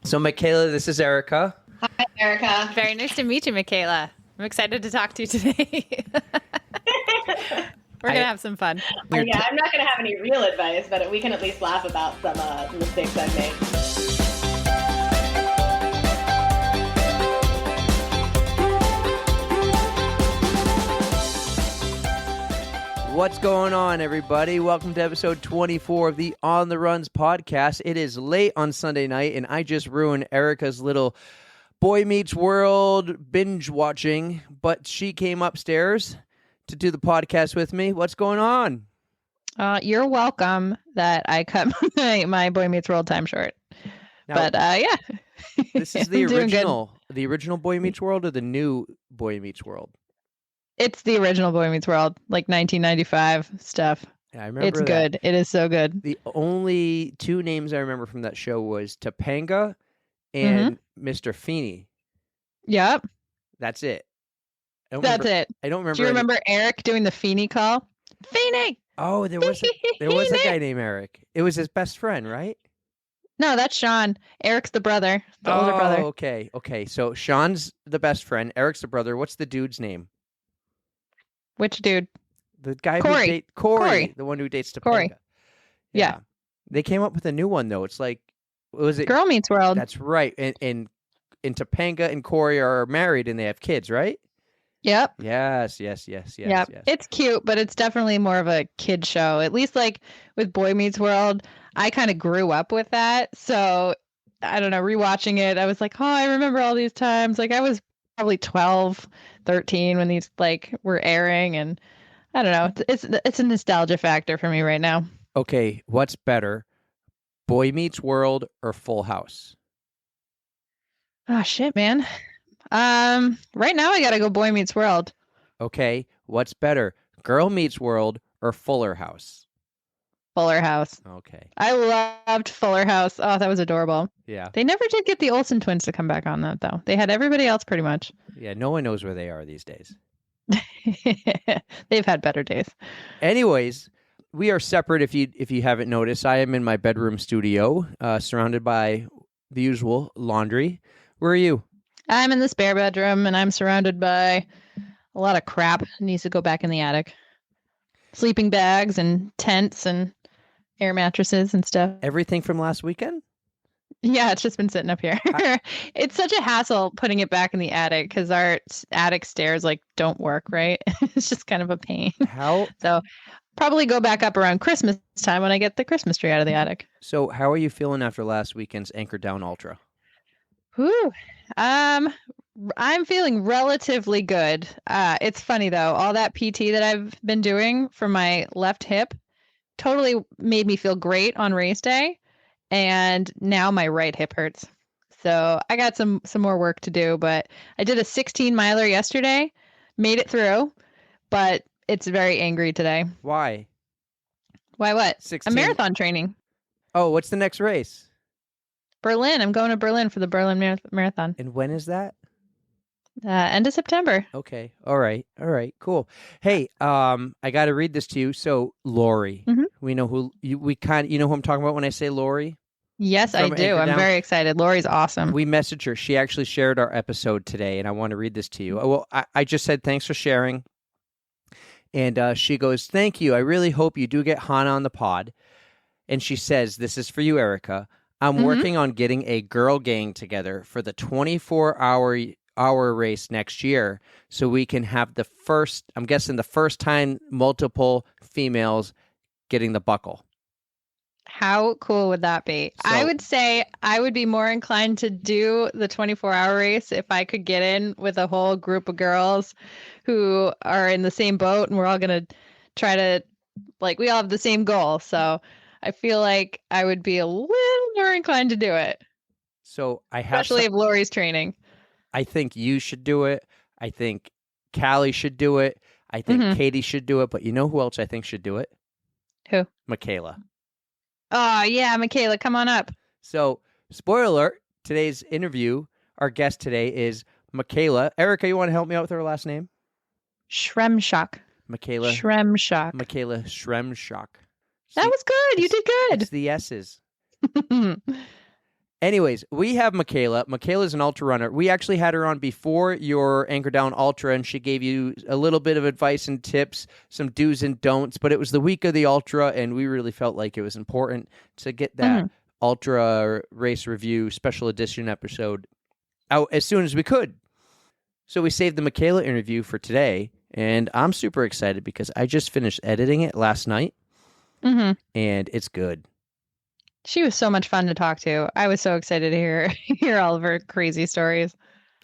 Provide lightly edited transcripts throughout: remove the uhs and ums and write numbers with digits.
So, Mikala, this is Erika. Hi, Erika. Very nice to meet you, Mikala. I'm excited to talk to you today. We're going to have some fun. Yeah, I'm not going to have any real advice, but we can at least laugh about some mistakes I've made. What's going on, everybody? Welcome to episode 24 of the On the Runs podcast. It is late on Sunday night, and I just ruined Erika's little Boy Meets World binge watching, but she came upstairs to do the podcast with me. What's going on? You're welcome that I cut my Boy Meets World time short. Now, but yeah. This is the original Boy Meets World or the new Boy Meets World? It's the original Boy Meets World, like 1995 stuff. Yeah, I remember it's good. It is so good. The only two names I remember from that show was Topanga and Mr. Feeney. Yep. That's it. That's it. I don't remember. Do you remember Eric doing the Feeney call? Feeney! Oh, there was a guy named Eric. It was his best friend, right? No, that's Sean. Eric's the brother, the older brother. Okay. So Sean's the best friend. Eric's the brother. What's the dude's name? Which dude? The guy Corey, the one who dates Topanga. Corey. Yeah. They came up with a new one though. It's like, was it Girl Meets World? That's right. And Topanga and Corey are married and they have kids, right? Yep. Yes. It's cute, but it's definitely more of a kid show. At least like with Boy Meets World, I kind of grew up with that. So I don't know, rewatching it, I was like, oh, I remember all these times. Like I was probably 12, 13 when these like were airing, and I don't know. It's a nostalgia factor for me right now. Okay, what's better, Boy Meets World or Full House? Oh shit, man. Right now I gotta go Boy Meets World. Okay, what's better, Girl Meets World or Fuller House? Fuller House. Okay. I loved Fuller House. Oh, that was adorable. Yeah. They never did get the Olsen twins to come back on that, though. They had everybody else pretty much. Yeah, no one knows where they are these days. They've had better days. Anyways, we are separate if you haven't noticed. I am in my bedroom studio, surrounded by the usual laundry. Where are you? I'm in the spare bedroom, and I'm surrounded by a lot of crap. It needs to go back in the attic. Sleeping bags and tents and air mattresses and stuff. Everything from last weekend? Yeah, it's just been sitting up here. It's such a hassle putting it back in the attic because our attic stairs like don't work, right? It's just kind of a pain. How? So probably go back up around Christmas time when I get the Christmas tree out of the attic. So how are you feeling after last weekend's Anchor Down Ultra? Whew. I'm feeling relatively good. It's funny though, all that PT that I've been doing for my left hip totally made me feel great on race day, and now my right hip hurts. So I got some more work to do, but I did a 16 miler yesterday, made it through, but it's very angry today. Why? Why what? 16. A marathon training. Oh, what's the next race? Berlin. I'm going to Berlin for the Berlin Marathon. And when is that? End of September. Okay. All right. Cool. Hey, I got to read this to you. So, Lori, we know who you know who I'm talking about when I say Lori? Yes, I do. I'm very excited. Lori's awesome. We messaged her. She actually shared our episode today, and I want to read this to you. Well, I just said thanks for sharing. And she goes, thank you. I really hope you do get Hannah on the pod. And she says, this is for you, Erika. I'm working on getting a girl gang together for the 24-hour race next year so we can have the first time multiple females getting the buckle. How cool would that be? So, I would say I would be more inclined to do the 24-hour race if I could get in with a whole group of girls who are in the same boat, and we're all going to try to, like, we all have the same goal. So I feel like I would be a little more inclined to do it. So I have, especially if Lori's training. I think you should do it. I think Callie should do it. I think Katie should do it. But you know who else I think should do it? Who? Mikala. Oh, yeah, Mikala, come on up. So, spoiler alert, today's interview, our guest today is Mikala. Erika, you want to help me out with her last name? Shremshock. Mikala Shremshock. That was good. You did good. It's the S's. Anyways, we have Mikala. Mikala's an ultra runner. We actually had her on before your Anchor Down Ultra, and she gave you a little bit of advice and tips, some do's and don'ts. But it was the week of the ultra, and we really felt like it was important to get that ultra race review special edition episode out as soon as we could. So we saved the Mikala interview for today, and I'm super excited because I just finished editing it last night, and it's good. She was so much fun to talk to. I was so excited to hear all of her crazy stories.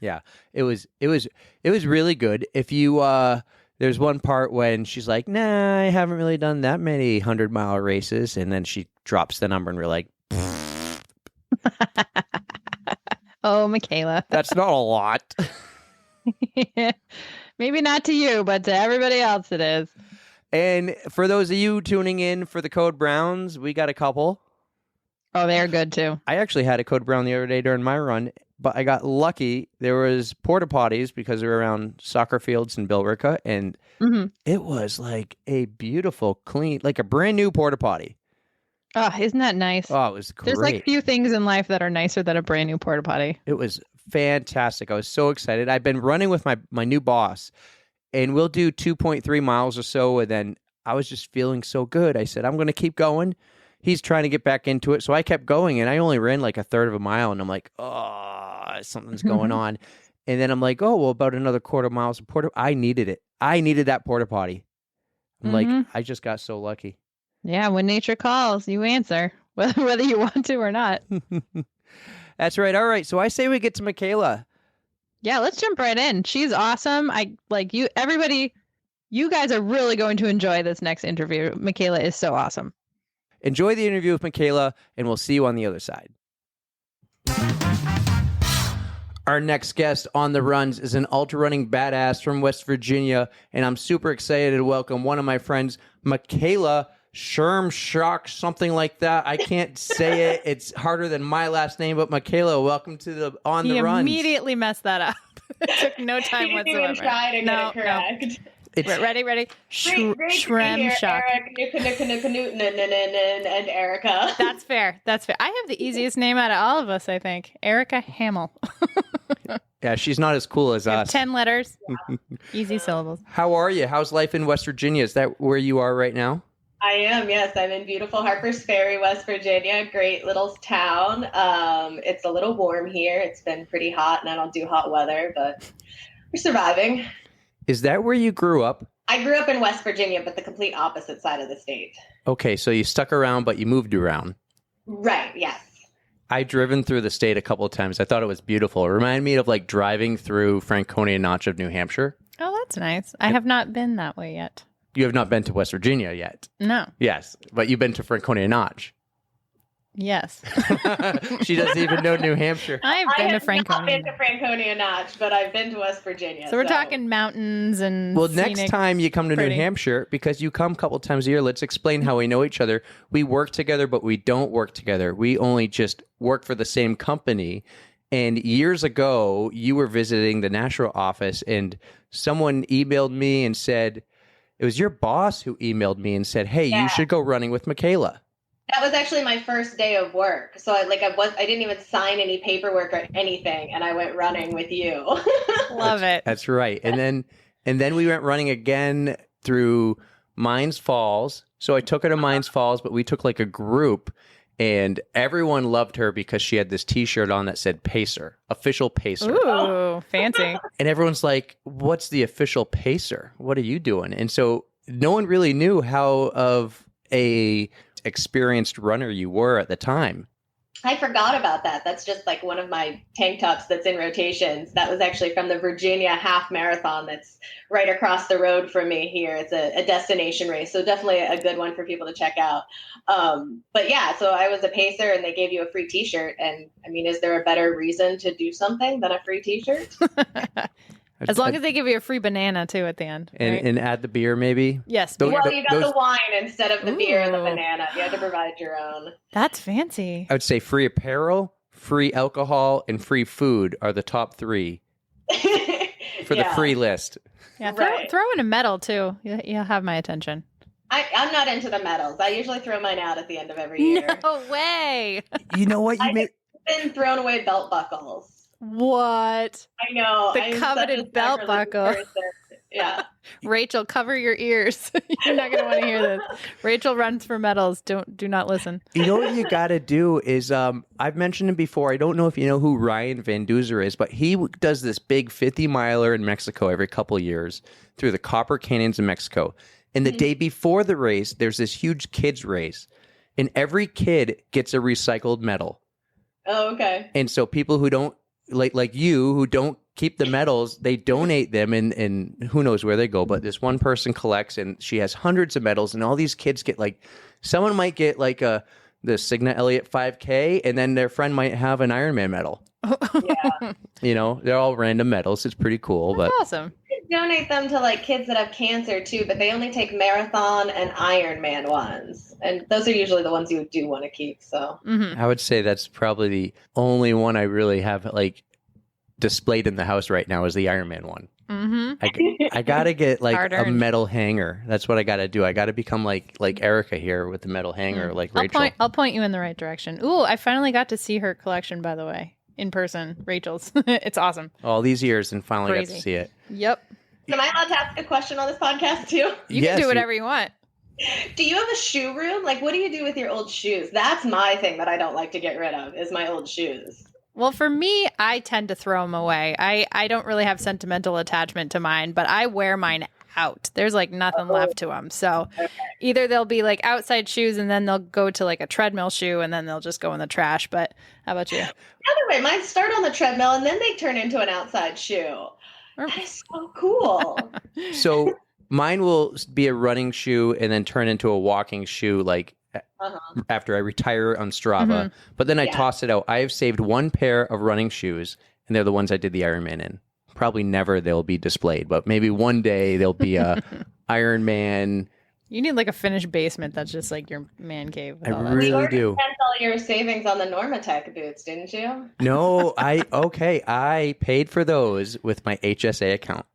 Yeah, it was really good. If you there's one part when she's like, "Nah, I haven't really done that many 100-mile races," and then she drops the number, and we're like, "Oh, Mikala, that's not a lot." Maybe not to you, but to everybody else, it is. And for those of you tuning in for the Code Browns, we got a couple. Oh, they're good too. I actually had a Code Brown the other day during my run, but I got lucky. There was porta potties because they're around soccer fields in Billerica, and it was like a beautiful, clean, like a brand new porta potty. Oh, isn't that nice? Oh, it was great. There's like few things in life that are nicer than a brand new porta potty. It was fantastic. I was so excited. I've been running with my new boss, and we'll do 2.3 miles or so, and then I was just feeling so good. I said, I'm going to keep going. He's trying to get back into it. So I kept going, and I only ran like a third of a mile, and I'm like, oh, something's going on. And then I'm like, oh, well, about another quarter mile. I needed it. I needed that porta potty. I'm like, I just got so lucky. Yeah, when nature calls, you answer, whether you want to or not. That's right. All right. So I say we get to Mikala. Yeah, let's jump right in. She's awesome. I like you. Everybody, you guys are really going to enjoy this next interview. Mikala is so awesome. Enjoy the interview with Mikala, and we'll see you on the other side. Our next guest on the runs is an ultra running badass from West Virginia, and I'm super excited to welcome one of my friends, Mikala Shremshock, something like that. I can't say it. It's harder than my last name, but Mikala, welcome to the On the Runs. He immediately messed that up. It took no time whatsoever. He didn't even try to get it correct. No. Ready? Great Shremshock. And Erika. That's fair. I have the easiest name out of all of us, I think. Erika Hamill. Yeah, she's not as cool as us. 10 letters. Easy syllables. How are you? How's life in West Virginia? Is that where you are right now? I am, yes. I'm in beautiful Harpers Ferry, West Virginia. Great little town. It's a little warm here. It's been pretty hot, and I don't do hot weather, but we're surviving. Is that where you grew up? I grew up in West Virginia, but the complete opposite side of the state. Okay, so you stuck around, but you moved around. Right, yes. I've driven through the state a couple of times. I thought it was beautiful. It reminded me of like driving through Franconia Notch of New Hampshire. Oh, that's nice. I have not been that way yet. You have not been to West Virginia yet? No. Yes, but you've been to Franconia Notch. Yes. She doesn't even know New Hampshire. I've been to Franconia. I've been to Franconia Notch, but I've been to West Virginia. So we're talking mountains and well, next time you come to pretty. New Hampshire, because you come a couple times a year, let's explain how we know each other. We work together, but we don't work together. We only just work for the same company. And years ago, you were visiting the Nashville office, and someone emailed me and said, it was your boss who emailed me and said, hey, you should go running with Mikala. That was actually my first day of work. So I didn't even sign any paperwork or anything, and I went running with you. Love it. That's right. And then we went running again through Mines Falls. So I took her to Mines Falls, but we took like a group, and everyone loved her because she had this T-shirt on that said Pacer, official Pacer. Ooh, fancy. And everyone's like, what's the official Pacer? What are you doing? And so no one really knew how of a experienced runner you were at the time. I forgot about that. That's just like one of my tank tops that's in rotations. That was actually from the Virginia half marathon that's right across the road from me here. It's a destination race, so definitely a good one for people to check out. But yeah, so I was a pacer, and they gave you a free T-shirt. And I mean, is there a better reason to do something than a free T-shirt? As long as they give you a free banana, too, at the end. Right? And add the beer, maybe? Yes. Well, you got the wine instead of the beer and the banana. You had to provide your own. That's fancy. I would say free apparel, free alcohol, and free food are the top three for the free list. Yeah, throw in a medal, too. You'll have my attention. I'm not into the medals. I usually throw mine out at the end of every year. No way. You know what? been thrown away belt buckles. What? I know. The I'm coveted such a belt sacrilegious buckle. person. Yeah. Rachel, cover your ears. You're not going to want to hear this. Rachel runs for medals. Do not listen. You know what you got to do is, I've mentioned him before. I don't know if you know who Ryan Van Duzer is, but he does this big 50-miler in Mexico every couple of years through the Copper Canyons in Mexico. And the day before the race, there's this huge kids race, and every kid gets a recycled medal. Oh, okay. And so people who don't like you who don't keep the medals, they donate them, and who knows where they go. But this one person collects, and she has hundreds of medals, and all these kids get like, someone might get like the Signa Elliott 5K, and then their friend might have an Ironman medal. Yeah. You know, they're all random medals. It's pretty cool. That's But awesome. Donate them to like kids that have cancer too, but they only take marathon and Ironman ones, and those are usually the ones you do want to keep. So I would say that's probably the only one I really have like displayed in the house right now is the Ironman one. I gotta get like a Hard-earned. metal hanger. That's what I gotta do. I gotta become like Erika here with the metal hanger, like Rachel. I'll point you in the right direction. Ooh, I finally got to see her collection, by the way, in person. Rachel's. It's awesome. All these years and finally got Crazy. to see it. Yep. am I allowed to ask a question on this podcast too? You Yes, can do whatever you want. Do you have a shoe room? Like, what do you do with your old shoes? That's my thing that I don't like to get rid of is my old shoes. Well, for me, I tend to throw them away. I don't really have sentimental attachment to mine, but I wear mine out. There's like nothing left to them. So either they'll be like outside shoes and then they'll go to like a treadmill shoe and then they'll just go in the trash. But how about you? The other way, mine start on the treadmill and then they turn into an outside shoe. That is so cool. So mine will be a running shoe and then turn into a walking shoe like after I retire on Strava. But then I toss it out. I have saved one pair of running shoes, and they're the ones I did the Ironman in. Probably never they'll be displayed, but maybe one day there'll be a Ironman. You need like a finished basement that's just like your man cave. with I all that really stuff. You do. spent all your savings on the Normatec boots, didn't you? No, I paid for those with my HSA account.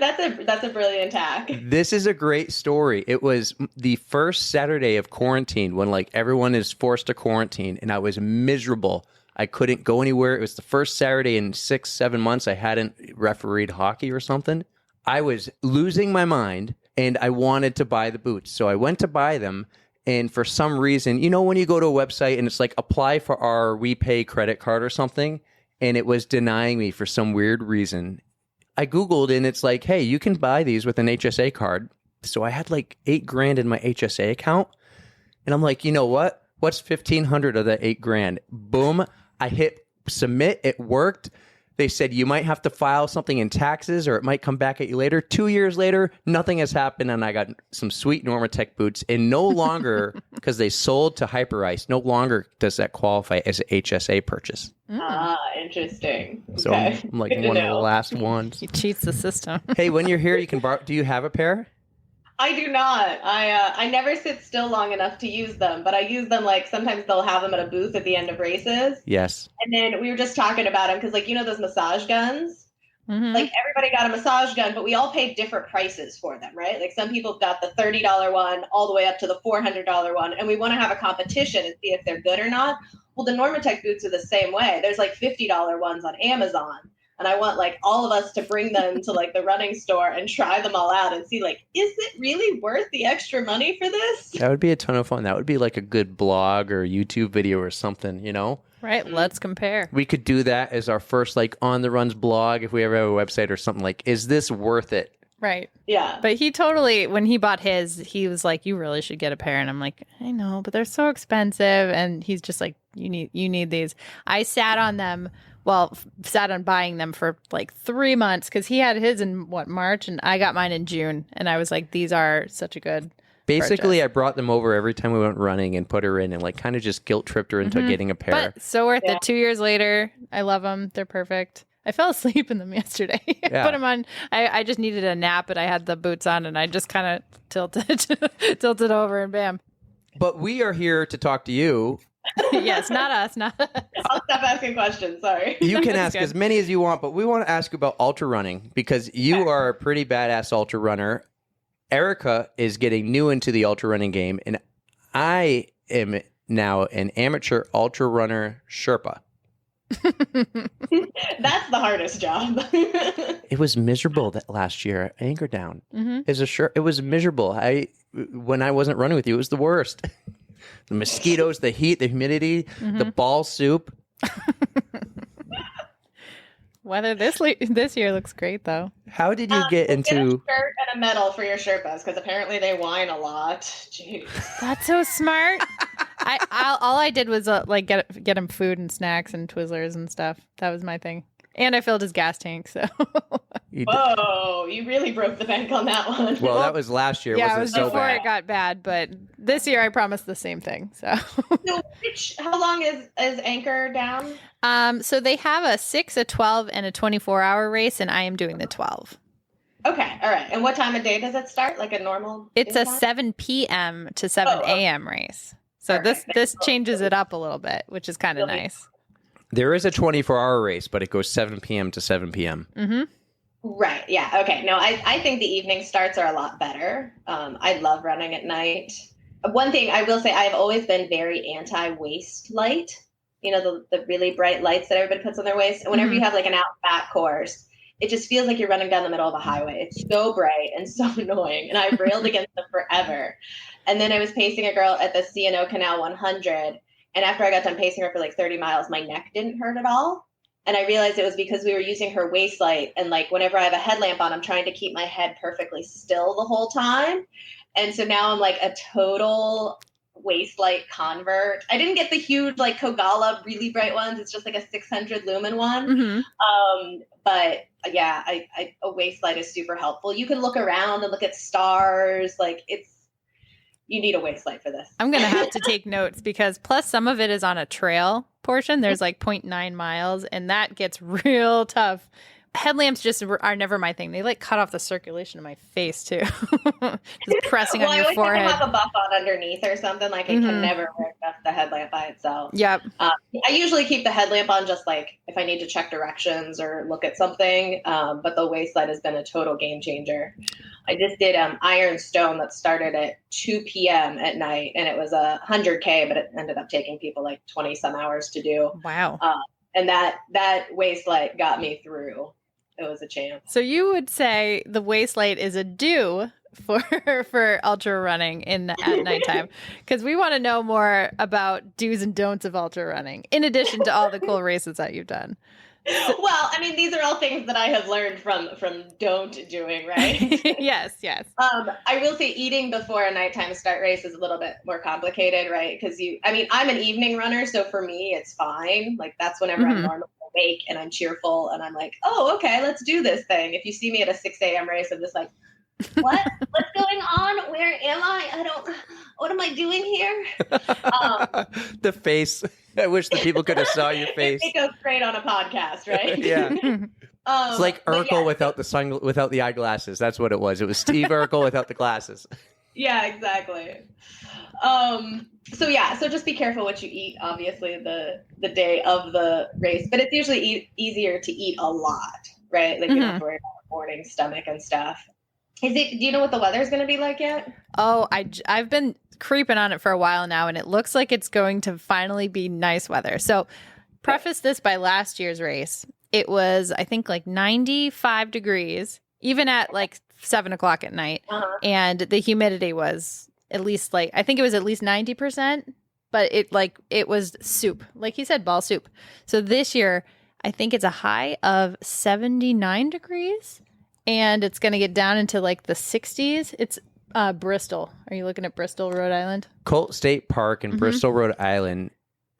That's a brilliant hack. This is a great story. It was the first Saturday of quarantine when like everyone is forced to quarantine, and I was miserable. I couldn't go anywhere. It was the first Saturday in 6-7 months I hadn't refereed hockey or something. I was losing my mind, and I wanted to buy the boots. So I went to buy them, and for some reason, you know when you go to a website and it's like apply for our WePay credit card or something, and it was denying me for some weird reason. I Googled and it's like, hey, you can buy these with an HSA card. So I had like $8,000 in my HSA account. And I'm like, you know what? What's 1,500 of that $8,000? Boom. I hit submit. It worked. They said you might have to file something in taxes or it might come back at you later. 2 years later, nothing has happened. And I got some sweet Normatec boots. And no longer, because they sold to Hyperice, no longer does that qualify as an HSA purchase. Interesting. So Okay. I'm like Good to one of the know. last ones. He cheats the system. Hey, when you're here, you can borrow. Do you have a pair? I do not. I never sit still long enough to use them, but I use them like sometimes they'll have them at a booth at the end of races. Yes. And then we were just talking about them because, like, you know, those massage guns? Mhm. Like, everybody got a massage gun, but we all paid different prices for them, right? Like, some people got the $30 one all the way up to the $400 one, and we want to have a competition and see if they're good or not. Well, the Normatec boots are the same way. There's like $50 ones on Amazon. And I want like all of us to bring them to like the running store and try them all out and see like, is it really worth the extra money for this? That would be a ton of fun. That would be like a good blog or YouTube video or something, you know? Right. Let's compare. We could do that as our first like on the runs blog if we ever have a website or something like, is this worth it? Right. Yeah. But he totally, when he bought his, he was like, you really should get a pair. And I'm like, I know, but they're so expensive. And he's just like, you need these. I sat on them. Well, sat on buying them for like 3 months because he had his in March and I got mine in June. And I was like, these are such a good Basically, purchase. I brought them over every time we went running and put her in and like kind of just guilt tripped her into getting a pair. But so worth Yeah. it. 2 years later, I love them. They're perfect. I fell asleep in them yesterday. Yeah. Put them on. I just needed a nap, but I had the boots on and I just kind of tilted over and bam. But we are here to talk to you. Yes, not us. Not us. I'll stop asking questions. Sorry. You can That's ask good. as many as you want, but we want to ask you about ultra running because you are a pretty badass ultra runner. Erika is getting new into the ultra running game, and I am now an amateur ultra runner Sherpa. That's the hardest job. It was miserable that last year. Anchor down. Mm-hmm. It was miserable. When I wasn't running with you, it was the worst. The mosquitoes, the heat, the humidity, the ball soup. Weather this year looks great though. How did you get into Get a shirt and a medal for your Sherpas because apparently they whine a lot. Jeez. That's so smart. All I did was like get him food and snacks and Twizzlers and stuff. That was my thing. And I filled his gas tank. So. Whoa, you really broke the bank on that one. Well, that was last year. Yeah, It it was wasn't so before bad. it got bad, but this year I promised the same thing. So. So how long is Anchor down? So they have a 6, a 12, and a 24-hour race, and I am doing the 12. Okay, all right. And what time of day does it start? Like a normal? It's a time? 7 p.m. to 7 a.m. race. So Perfect. this changes it up a little bit, which is kind of nice. There is a 24-hour race, but it goes 7 p.m. to 7 p.m. Mm-hmm. Right. Yeah. Okay. No, I think the evening starts are a lot better. I love running at night. One thing I will say, I've always been very anti-waist light. You know, the really bright lights that everybody puts on their waist. And whenever you have like an out back course, it just feels like you're running down the middle of a highway. It's so bright and so annoying. And I railed against them forever. And then I was pacing a girl at the C&O Canal 100. And after I got done pacing her for like 30 miles, my neck didn't hurt at all. And I realized it was because we were using her waist light. And like whenever I have a headlamp on, I'm trying to keep my head perfectly still the whole time. And so now I'm like a total waist light convert. I didn't get the huge like Kogala really bright ones. It's just like a 600 lumen one. Mm-hmm. But yeah, a waist light is super helpful. You can look around and look at stars. Like you need a waist light for this. I'm going to have to take notes because plus some of it is on a trail portion. There's like 0.9 miles and that gets real tough. Headlamps just are never my thing. They like cut off the circulation of my face too. Just pressing on your forehead. I always have a buff on underneath or something. Like it can never work off the headlamp by itself. Yep. I usually keep the headlamp on just like if I need to check directions or look at something. But the waist light has been a total game changer. I just did Iron Stone that started at 2 p.m. at night and it was 100K, but it ended up taking people like 20 some hours to do. Wow. And that waist light got me through. It was a champ. So you would say the waist light is a do for ultra running at nighttime because we want to know more about do's and don'ts of ultra running in addition to all the cool races that you've done. Well, I mean, these are all things that I have learned from don't doing, right? Yes. I will say eating before a nighttime start race is a little bit more complicated, right? Because I'm an evening runner, so for me, it's fine. Like that's whenever I'm normally awake and I'm cheerful and I'm like, oh, okay, let's do this thing. If you see me at a 6 a.m. race, I'm just like, what? What's going on? Where am I? What am I doing here? The face. I wish the people could have saw your face. It goes great on a podcast, right? Yeah. It's like Urkel without the eyeglasses. That's what it was. It was Steve Urkel without the glasses. Yeah, exactly. So just be careful what you eat, obviously, the day of the race. But it's usually easier to eat a lot, right? Like you don't have to worry about a morning stomach and stuff. Do you know what the weather's going to be like yet? Oh, I've been creeping on it for a while now, and it looks like it's going to finally be nice weather. So preface this by last year's race. It was, I think, like 95 degrees, even at like 7 o'clock at night. And the humidity was at least I think it was at least 90%, but it was soup. Like he said, ball soup. So this year, I think it's a high of 79 degrees. And it's going to get down into like the 60s. It's Bristol. Are you looking at Bristol, Rhode Island? Colt State Park in Bristol, Rhode Island.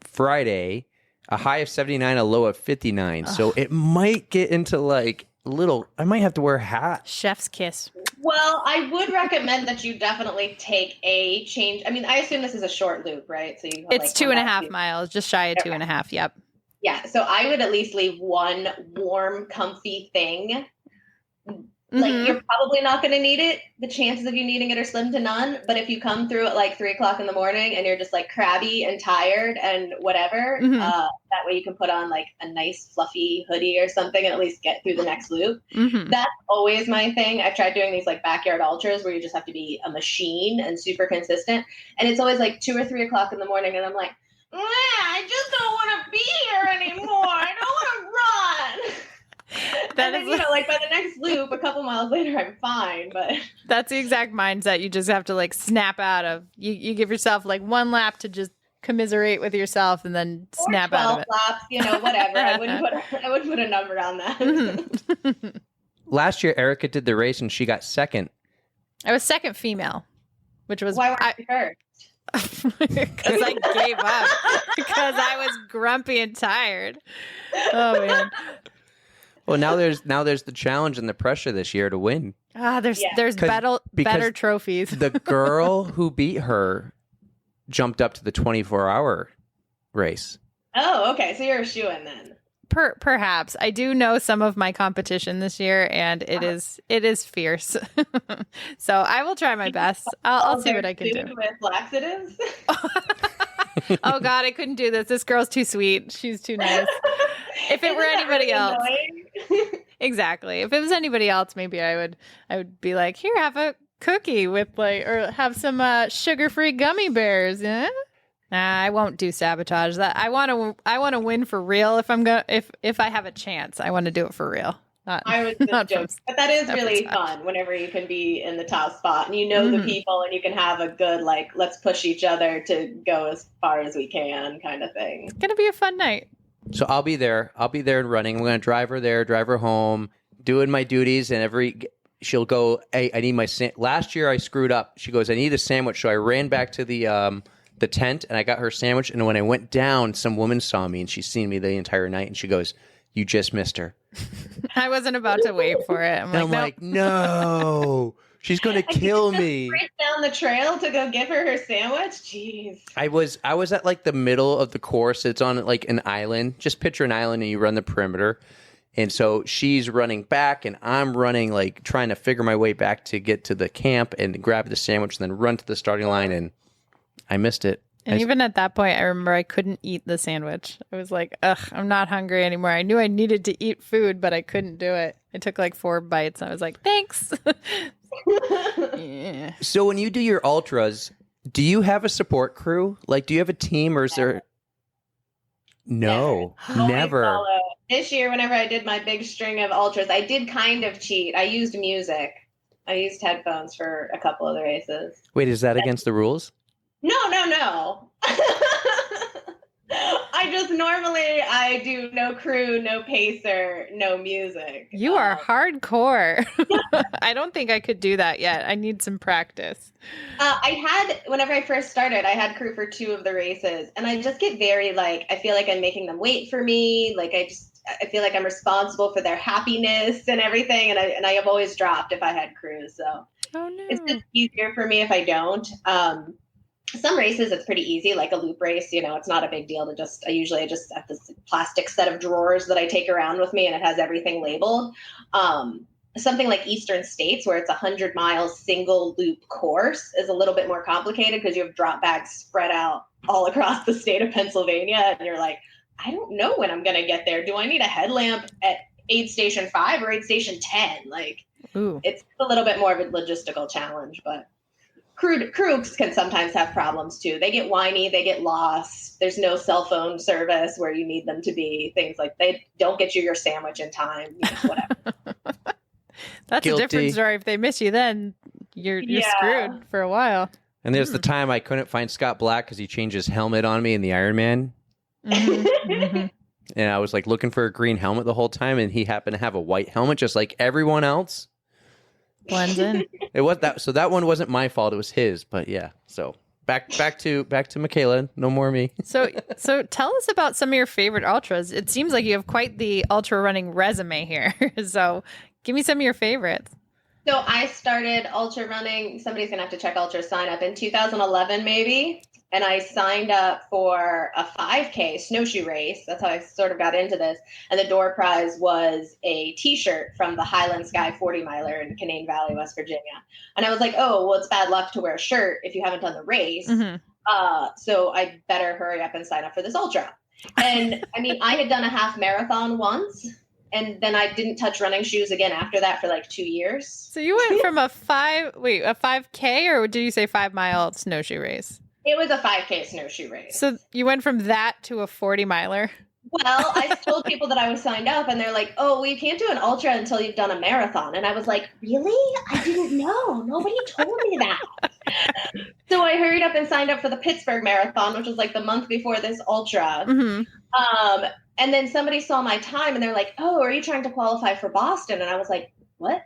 Friday, a high of 79, a low of 59. So it might get into like I might have to wear a hat. Chef's kiss. Well, I would recommend that you definitely take a change. I mean, I assume this is a short loop, right? So it's 2.5 miles, just shy of 2.5. Yep. Yeah. So I would at least leave one warm, comfy thing. Like you're probably not going to need it. The chances of you needing it are slim to none. But if you come through at like 3 o'clock in the morning and you're just like crabby and tired and whatever, that that way you can put on like a nice fluffy hoodie or something and at least get through the next loop. That's always my thing. I've tried doing these like backyard ultras where you just have to be a machine and super consistent. And it's always like 2 or 3 o'clock in the morning. And I'm like, I just don't want to be here anymore. I don't want to run. And then, like by the next loop, a couple miles later, I'm fine. But that's the exact mindset you just have to like snap out of. You give yourself like one lap to just commiserate with yourself and then snap out of it. Laps, whatever. I wouldn't put a number on that. Last year, Erika did the race and she got second. I was second female, which was why weren't you first? Because I gave up because I was grumpy and tired. Oh man. Well, now there's the challenge and the pressure this year to win. There's better trophies. The girl who beat her jumped up to the 24-hour race. Oh, okay. So you're a shoo-in then. Perhaps. I do know some of my competition this year, and it is fierce. So I will try my best. I'll see what I can do. With laxatives? Oh God, I couldn't do this. This girl's too sweet. She's too nice. If it were anybody else. Exactly. If it was anybody else, maybe I would be like, here, have a cookie with or have some sugar-free gummy bears. Yeah? Nah, I won't do sabotage. That I want to win for real. If I have a chance, I want to do it for real. I was just joking, but that is really fun whenever you can be in the top spot and the people and you can have a good let's push each other to go as far as we can kind of thing. It's gonna be a fun night. So I'll be there and running. I'm gonna drive her there, drive her home, doing my duties, and she'll go, hey, I need my last year I screwed up. She goes, I need a sandwich, so I ran back to the tent and I got her sandwich, and when I went down, some woman saw me and she's seen me the entire night and she goes, you just missed her. I wasn't about to wait for it. I'm like, no, she's going to kill me. Race down the trail to go give her sandwich? Jeez. I was at the middle of the course. It's on an island. Just picture an island and you run the perimeter. And so she's running back and I'm running, trying to figure my way back to get to the camp and grab the sandwich and then run to the starting line. And I missed it. And even at that point, I remember I couldn't eat the sandwich. I was like, ugh, I'm not hungry anymore. I knew I needed to eat food, but I couldn't do it. I took 4 bites and I was like, thanks. Yeah. So when you do your ultras, do you have a support crew? Do you have a team or is there? No, never. This year, whenever I did my big string of ultras, I did kind of cheat. I used music. I used headphones for a couple of the races. Wait, is that against the rules? No. I do no crew, no pacer, no music. You are hardcore. I don't think I could do that yet. I need some practice. Whenever I first started, I had crew for 2 of the races, and I just get very I feel like I'm making them wait for me. I feel like I'm responsible for their happiness and everything, and I have always dropped if I had crew. So it's just easier for me if I don't. Some races it's pretty easy, like a loop race, it's not a big deal to I usually just have this plastic set of drawers that I take around with me and it has everything labeled. Something like Eastern States where it's 100 miles single loop course is a little bit more complicated because you have drop bags spread out all across the state of Pennsylvania. And you're like, I don't know when I'm going to get there. Do I need a headlamp at aid station 5 or aid station 10? It's a little bit more of a logistical challenge, but crews can sometimes have problems too. They get whiny, they get lost. There's no cell phone service where you need them to be. Things they don't get you your sandwich in time. Whatever. That's Guilty. A different story. If they miss you, then you're screwed for a while. And there's the time I couldn't find Scott Black because he changed his helmet on me in the Iron Man. Mm-hmm. And I was looking for a green helmet the whole time, and he happened to have a white helmet just like everyone else. Blends in. It was that. So that one wasn't my fault. It was his. But yeah. So back to Mikala. No more me. So tell us about some of your favorite ultras. It seems like you have quite the ultra running resume here. So give me some of your favorites. So I started ultra running. Somebody's gonna have to check ultra sign up in 2011 maybe. And I signed up for a 5K snowshoe race. That's how I sort of got into this. And the door prize was a T-shirt from the Highland Sky 40 miler in Canaan Valley, West Virginia. And I was like, oh, well, it's bad luck to wear a shirt if you haven't done the race. Mm-hmm. So I better hurry up and sign up for this ultra. And I mean, I had done a half marathon once, and then I didn't touch running shoes again after that for like 2 years. So you went from a 5K, or did you say 5-mile snowshoe race? It was a 5K snowshoe race. So you went from that to a 40-miler? Well, I told people that I was signed up, and they're like, oh, well, you can't do an ultra until you've done a marathon. And I was like, really? I didn't know. Nobody told me that. So I hurried up and signed up for the Pittsburgh Marathon, which was like the month before this ultra. Mm-hmm. And then somebody saw my time, and they're like, oh, are you trying to qualify for Boston? And I was like, what?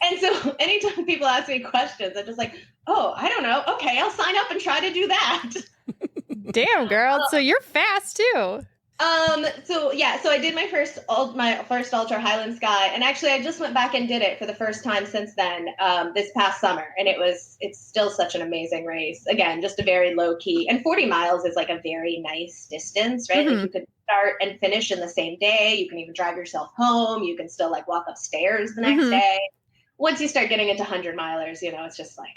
And so anytime people ask me questions, I'm just like, oh, I don't know. Okay, I'll sign up and try to do that. Damn, girl. So you're fast too. So I did my first ultra Highland Sky, and actually I just went back and did it for the first time since then, this past summer, and it's still such an amazing race. Again, just a very low key, and 40 miles is like a very nice distance, right? Mm-hmm. Like you could start and finish in the same day. You can even drive yourself home. You can still like walk upstairs the next day. Once you start getting into 100-milers, it's just like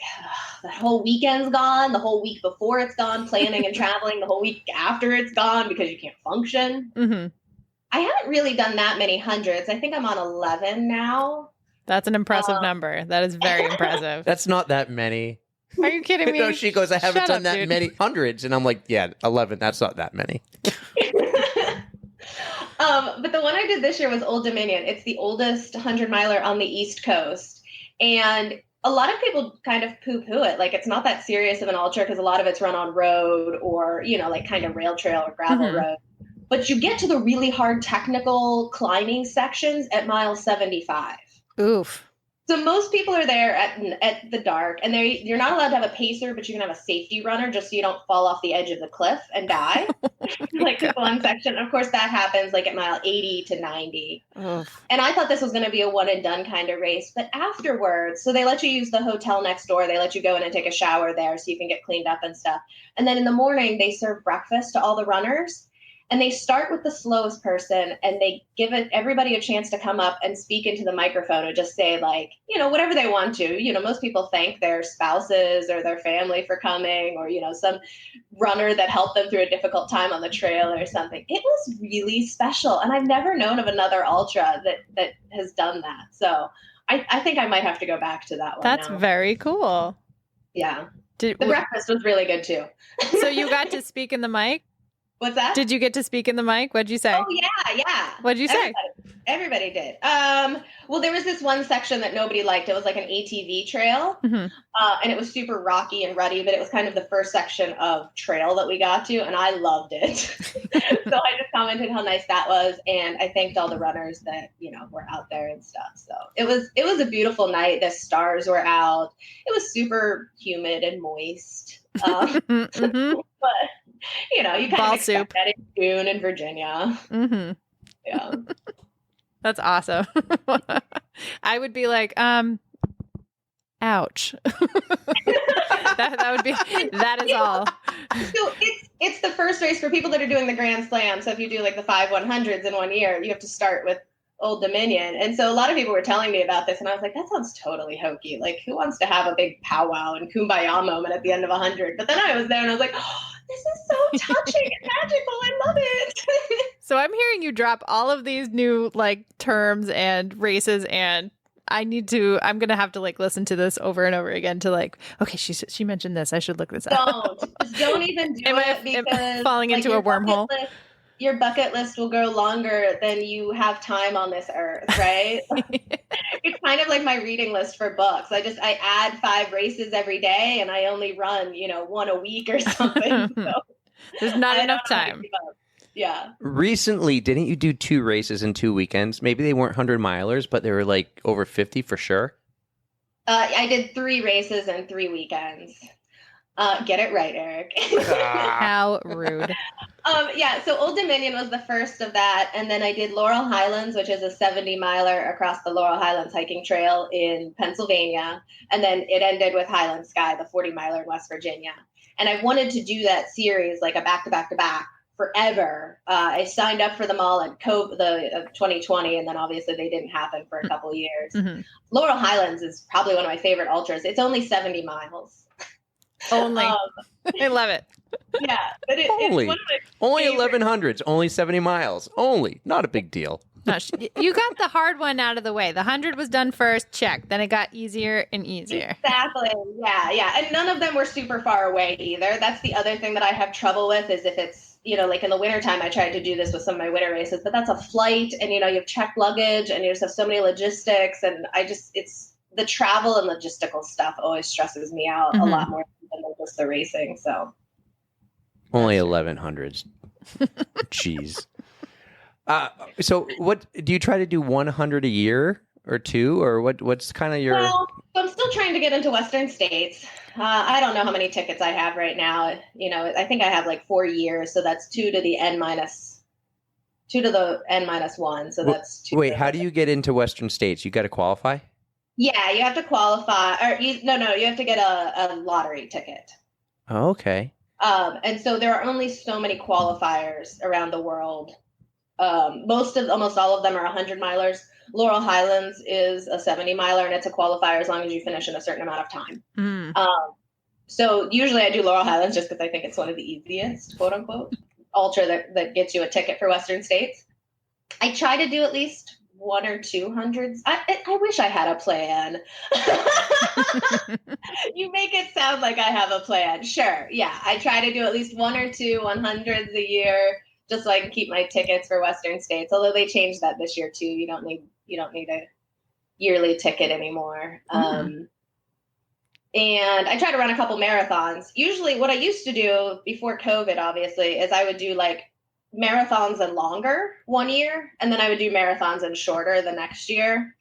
the whole weekend's gone, the whole week before it's gone, planning and traveling, the whole week after it's gone because you can't function. Mm-hmm. I haven't really done that many hundreds. I think I'm on 11 now. That's an impressive number. That is very impressive. That's not that many. Are you kidding me? No, she goes, I haven't Shut done up, that dude. many hundreds. And I'm like, yeah, 11. That's not that many. But the one I did this year was Old Dominion. It's the oldest 100-miler on the East Coast. And a lot of people kind of poo-poo it. Like, it's not that serious of an ultra because a lot of it's run on road or, like kind of rail trail or gravel road. But you get to the really hard technical climbing sections at mile 75. Oof. So most people are there at the dark, and you're not allowed to have a pacer, but you can have a safety runner just so you don't fall off the edge of the cliff and die. Like this one section. Of course, that happens like at mile 80 to 90. Oof. And I thought this was going to be a one and done kind of race. But afterwards, so they let you use the hotel next door. They let you go in and take a shower there so you can get cleaned up and stuff. And then in the morning, they serve breakfast to all the runners. And they start with the slowest person, and they give everybody a chance to come up and speak into the microphone and just say, like, whatever they want to. Most people thank their spouses or their family for coming, or, some runner that helped them through a difficult time on the trail or something. It was really special. And I've never known of another ultra that has done that. So I think I might have to go back to that one. That's now. very cool. Yeah. The breakfast was really good, too. So you got to speak in the mic? What's that? Did you get to speak in the mic? What'd you say? Oh, yeah. What'd you say? Everybody did. Well, there was this one section that nobody liked. It was like an ATV trail, and it was super rocky and ruddy, but it was kind of the first section of trail that we got to, and I loved it. So I just commented how nice that was, and I thanked all the runners that, were out there and stuff. So it was a beautiful night. The stars were out. It was super humid and moist. But you kind Ball of expect soup. that in June in Virginia. Mm-hmm. Yeah. That's awesome. I would be like, ouch. that would be, that is all. So it's the first race for people that are doing the Grand Slam. So if you do like the 5 100s in 1 year, you have to start with Old Dominion. And so a lot of people were telling me about this, and I was like, that sounds totally hokey. Like, who wants to have a big powwow and kumbaya moment at the end of 100? But then I was there and I was like, oh, this is so touching and magical. I love it. So I'm hearing you drop all of these new terms and races, and I'm going to have to listen to this over and over again to okay, she mentioned this. I should look this up. Don't even do it because falling into a wormhole. Your bucket list will grow longer than you have time on this earth, right? It's kind of like my reading list for books. I add 5 races every day, and I only run, 1 a week or something. So there's not enough time. Yeah. Recently, didn't you do 2 races in 2 weekends? Maybe they weren't 100-milers, but they were over 50 for sure. I did 3 races in 3 weekends. Get it right, Eric. How rude. So Old Dominion was the first of that. And then I did Laurel Highlands, which is a 70-miler across the Laurel Highlands hiking trail in Pennsylvania. And then it ended with Highland Sky, the 40-miler in West Virginia. And I wanted to do that series, like a back-to-back-to-back, forever. I signed up for them all in 2020, and then obviously they didn't happen for a couple years. Laurel Highlands is probably one of my favorite ultras. It's only 70 miles. Only. I love it. Yeah, but it's Only. one of my Only favorite- 1100s, only 70 miles. Only. Not a big deal. No, you got the hard one out of the way. The 100 was done first. Check. Then it got easier and easier. Exactly. Yeah. And none of them were super far away either. That's the other thing that I have trouble with is if it's, like in the wintertime, I tried to do this with some of my winter races, but that's a flight and, you have checked luggage and you just have so many logistics. And it's the travel and logistical stuff always stresses me out a lot more than just the racing. So Only 1100s. Jeez. So what do you try to do 100 a year or two or what's kind of your Well, I'm still trying to get into Western states. I don't know how many tickets I have right now. I think I have like 4 years, so that's 2 to the n minus 1. So that's 2. Wait, how do you get into Western states? You got to qualify? Yeah, you have to qualify, or you have to get a lottery ticket. Oh, okay. And so there are only so many qualifiers around the world. Almost all of them are 100 milers. Laurel Highlands is a 70 miler, and it's a qualifier as long as you finish in a certain amount of time. So usually I do Laurel Highlands just because I think it's one of the easiest, quote unquote, ultra that gets you a ticket for Western states. I try to do at least 1 or 2 hundreds. I wish I had a plan. You make it sound like I have a plan. Sure. Yeah. I try to do at least 1 or 2 100s a year just so I can keep my tickets for Western states. Although they changed that this year too. You don't need a yearly ticket anymore. And I try to run a couple marathons. Usually what I used to do before COVID, obviously, is I would do like marathons and longer 1 year, and then I would do marathons and shorter the next year.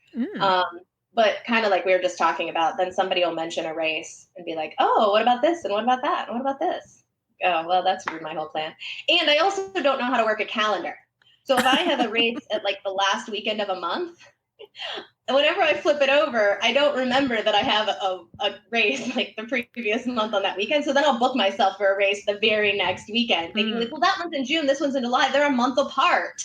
But kind of like we were just talking about, then somebody will mention a race and be like, oh, what about this? And what about that? And what about this? Oh, well, that's my whole plan. And I also don't know how to work a calendar. So if I have a race at like the last weekend of a month, whenever I flip it over, I don't remember that I have a race like the previous month on that weekend. So then I'll book myself for a race the very next weekend, thinking like, well, that one's in June, this one's in July. They're a month apart.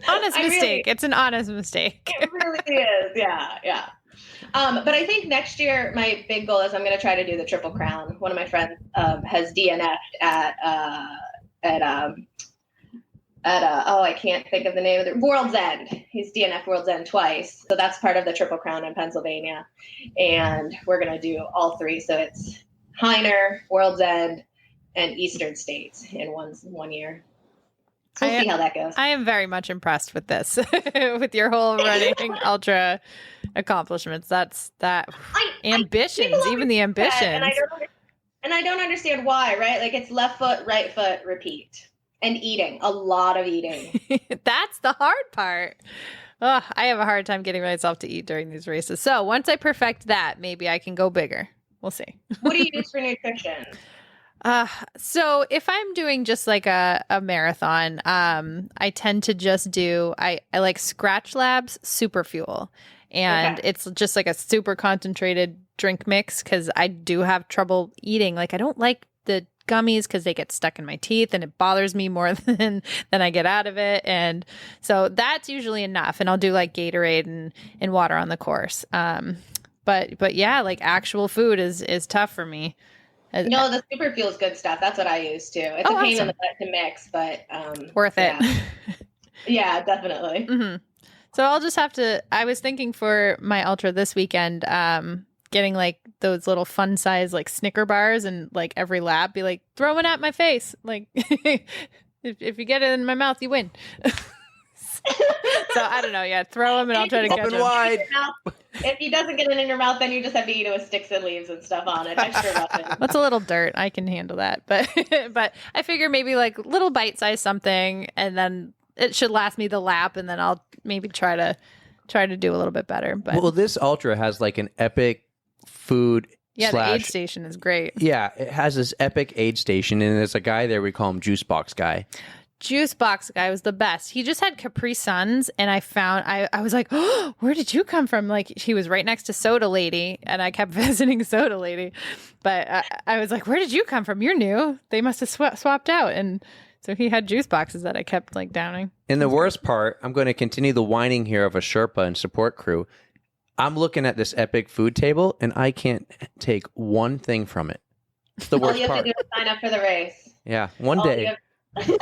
Honest mistake. It's an honest mistake. It really is. Yeah. But I think next year my big goal is I'm going to try to do the Triple Crown. One of my friends has DNF'd at I can't think of the name of it. World's End. He's DNF World's End twice. So that's part of the Triple Crown in Pennsylvania. And we're going to do all 3. So it's Heiner, World's End, and Eastern States in one year. So we'll see how that goes. I am very much impressed with this, with your whole running ultra accomplishments. That's ambitions, even the ambitions. And I don't understand why, right? Like it's left foot, right foot, repeat. And eating, a lot of eating. That's the hard part. Oh, I have a hard time getting myself to eat during these races. So once I perfect that, maybe I can go bigger. We'll see. What do you use for nutrition? So if I'm doing just like a marathon, I tend to just do, I like Scratch Labs Super Fuel. And it's just like a super concentrated drink mix because I do have trouble eating. Like I don't like the gummies because they get stuck in my teeth and it bothers me more than I get out of it. And so that's usually enough. And I'll do like Gatorade and water on the course. But yeah, like actual food is tough for me. No, the Super Fuel is good stuff. That's what I use too. It's a pain in the butt to mix, but worth it. Yeah, definitely. Mm-hmm. So I'll just have to. I was thinking for my ultra this weekend, getting like those little fun size like Snicker bars and like every lap be like throw it at my face. Like if you get it in my mouth, you win. So I don't know. Yeah, throw them and I'll try to catch them. Wide. If he doesn't get it in your mouth, then you just have to eat it with sticks and leaves and stuff on it. Extra nothing. That's a little dirt. I can handle that, but I figure maybe like little bite size something, and then it should last me the lap, and then I'll maybe try to do a little bit better. But well, this ultra has like an epic food. Yeah, the aid station is great. Yeah, it has this epic aid station, and there's a guy there. We call him Juice Box Guy. Juice Box Guy was the best. He just had Capri Suns, and I was like, oh, where did you come from? Like, he was right next to Soda Lady, and I kept visiting Soda Lady. But I was like, where did you come from? You're new. They must have swapped out. And so he had juice boxes that I kept like downing. And the worst part, I'm going to continue the whining here of a Sherpa and support crew. I'm looking at this epic food table, and I can't take one thing from it. It's the All worst you have part. to do is sign up for the race. Yeah, one All you day. have-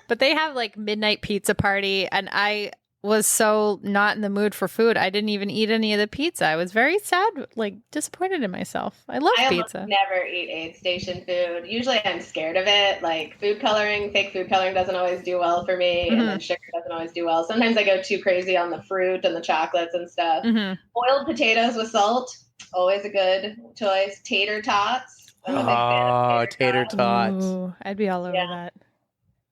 But they have like midnight pizza party, and I was so not in the mood for food. I didn't even eat any of the pizza. I was very sad, like disappointed in myself. I love I almost pizza. never eat aid station food. Usually I'm scared of it. Like fake food coloring doesn't always do well for me. And then sugar doesn't always do well. Sometimes I go too crazy on the fruit and the chocolates and stuff. Boiled potatoes with salt, always a good choice. Tater tots. I'm a big fan of tater tots. Ooh, I'd be all over that.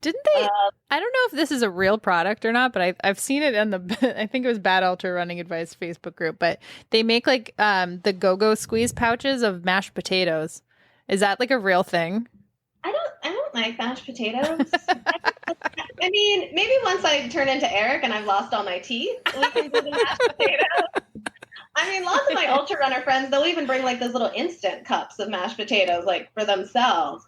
Didn't they? I don't know if this is a real product or not, but I've seen it on the, I think it was Bad Ultra Running Advice Facebook group, but they make like the go-go squeeze pouches of mashed potatoes. Is that like a real thing? I don't like mashed potatoes. I mean, maybe once I turn into Eric and I've lost all my teeth, we can do the mashed potatoes. I mean, lots of my ultra runner friends, they'll even bring like those little instant cups of mashed potatoes, like for themselves.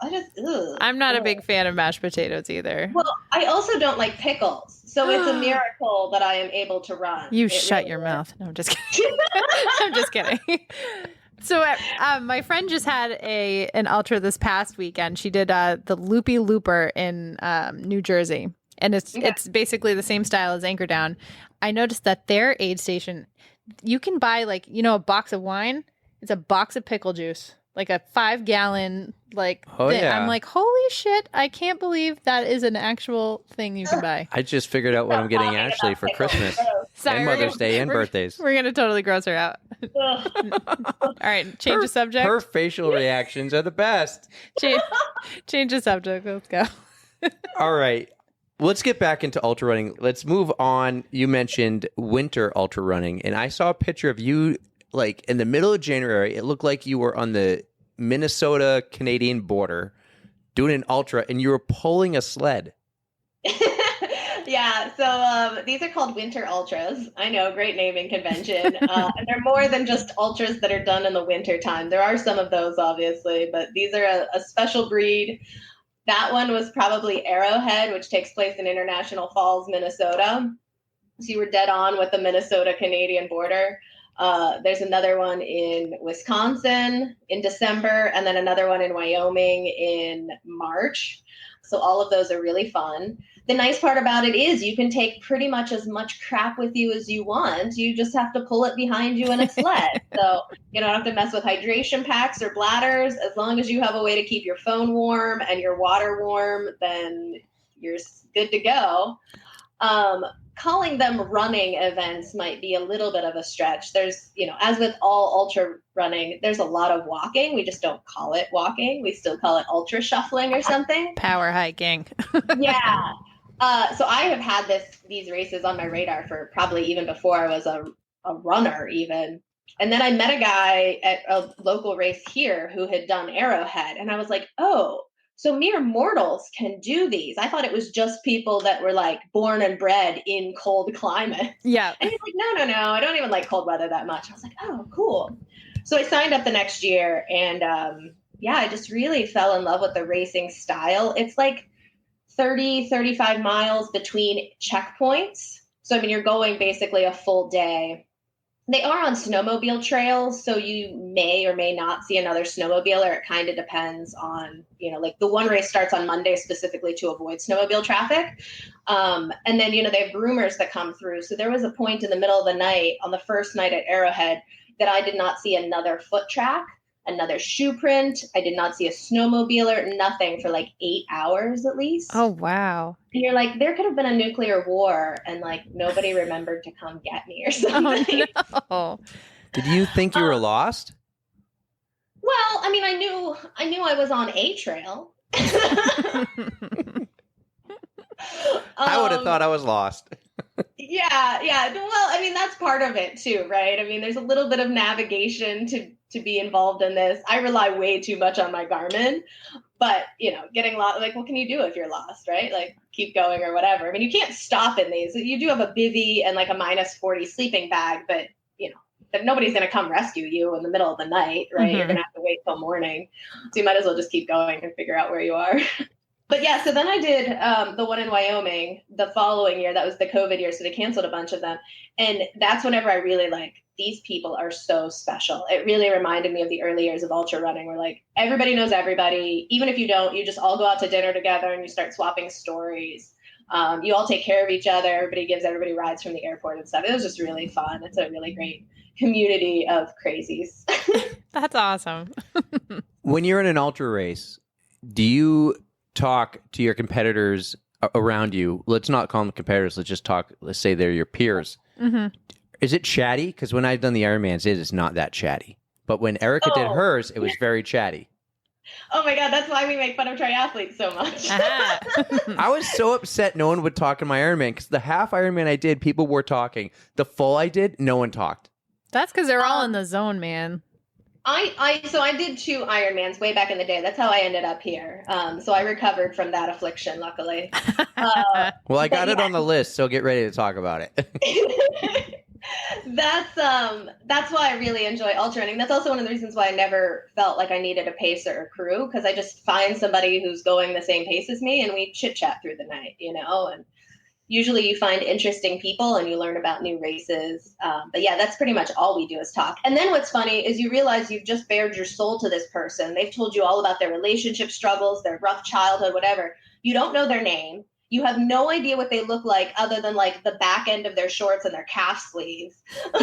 I'm not a big fan of mashed potatoes either. Well, I also don't like pickles. So it's a miracle that I am able to run. You shut your mouth. No, I'm just kidding. I'm just kidding. So my friend just had an ultra this past weekend. She did the Loopy Looper in New Jersey. And it's basically the same style as Anchor Down. I noticed that their aid station, you can buy like, a box of wine. It's a box of pickle juice, like a 5-gallon, like, thing. Yeah. I'm like, holy shit. I can't believe that is an actual thing you can buy. I just figured out what I'm getting Ashley for Christmas. Sorry, and Mother's Day and birthdays. We're going to totally gross her out. All right. Change the subject. Her facial reactions are the best. Change the subject. Let's go. All right. Let's get back into ultra running. Let's move on. You mentioned winter ultra running, and I saw a picture of you like in the middle of January. It looked like you were on the Minnesota-Canadian border doing an ultra, and you were pulling a sled. Yeah, so these are called winter ultras. I know, great naming convention. And they're more than just ultras that are done in the winter time. There are some of those, obviously, but these are a special breed. That one was probably Arrowhead, which takes place in International Falls, Minnesota. So you were dead on with the Minnesota-Canadian border. There's another one in Wisconsin in December, and then another one in Wyoming in March. So all of those are really fun. The nice part about it is you can take pretty much as much crap with you as you want. You just have to pull it behind you in a sled. So you don't have to mess with hydration packs or bladders. As long as you have a way to keep your phone warm and your water warm, then you're good to go. Calling them running events might be a little bit of a stretch. There's, as with all ultra running, there's a lot of walking. We just don't call it walking. We still call it ultra shuffling or something. Power hiking. Yeah. So I have had these races on my radar for probably even before I was a runner even. And then I met a guy at a local race here who had done Arrowhead. And I was like, oh, so mere mortals can do these. I thought it was just people that were like born and bred in cold climates. Yeah. And he's like, no, I don't even like cold weather that much. I was like, oh, cool. So I signed up the next year and I just really fell in love with the racing style. It's like 30, 35 miles between checkpoints. So, you're going basically a full day. They are on snowmobile trails, so you may or may not see another snowmobile, or it kind of depends on, like the one race starts on Monday specifically to avoid snowmobile traffic. And then, they have groomers that come through. So there was a point in the middle of the night on the first night at Arrowhead that I did not see another foot track, another shoe print. I did not see a snowmobiler, nothing for like 8 hours at least. Oh, wow. And you're like, there could have been a nuclear war and like nobody remembered to come get me or something. Oh, no. Did you think you were lost? Well, I knew I was on a trail. I would have thought I was lost. Yeah. Well, that's part of it too, right? There's a little bit of navigation to be involved in this. I rely way too much on my Garmin, but getting lost, like, what can you do if you're lost, right? Like, keep going or whatever. You can't stop in these. You do have a bivvy and like a -40 sleeping bag, but nobody's going to come rescue you in the middle of the night, right? Mm-hmm. You're going to have to wait till morning. So you might as well just keep going and figure out where you are. But yeah, so then I did the one in Wyoming the following year. That was the COVID year, so they canceled a bunch of them. And that's whenever I really like, these people are so special. It really reminded me of the early years of ultra running, where like everybody knows everybody. Even if you don't, you just all go out to dinner together and you start swapping stories. You all take care of each other. Everybody gives everybody rides from the airport and stuff. It was just really fun. It's a really great community of crazies. That's awesome. When you're in an ultra race, do you talk to your competitors around you? Let's not call them competitors. Let's say they're your peers. Mm-hmm. Is it chatty? Because when I've done the Ironmans, it is not that chatty. But when Erika did hers, it was very chatty. Oh my God, that's why we make fun of triathletes so much. I was so upset no one would talk in my Ironman, because the half Ironman I did, people were talking. The full I did, no one talked. That's because they're all in the zone, man. So I did 2 Ironmans way back in the day. That's how I ended up here. So I recovered from that affliction, luckily. Well, I got it on the list, so get ready to talk about it. That's why I really enjoy ultra running. That's also one of the reasons why I never felt like I needed a pacer or crew, because I just find somebody who's going the same pace as me and we chit chat through the night, and usually you find interesting people and you learn about new races. But yeah, that's pretty much all we do is talk. And then what's funny is you realize you've just bared your soul to this person. They've told you all about their relationship struggles, their rough childhood, whatever. You don't know their name. You have no idea what they look like other than like the back end of their shorts and their calf sleeves.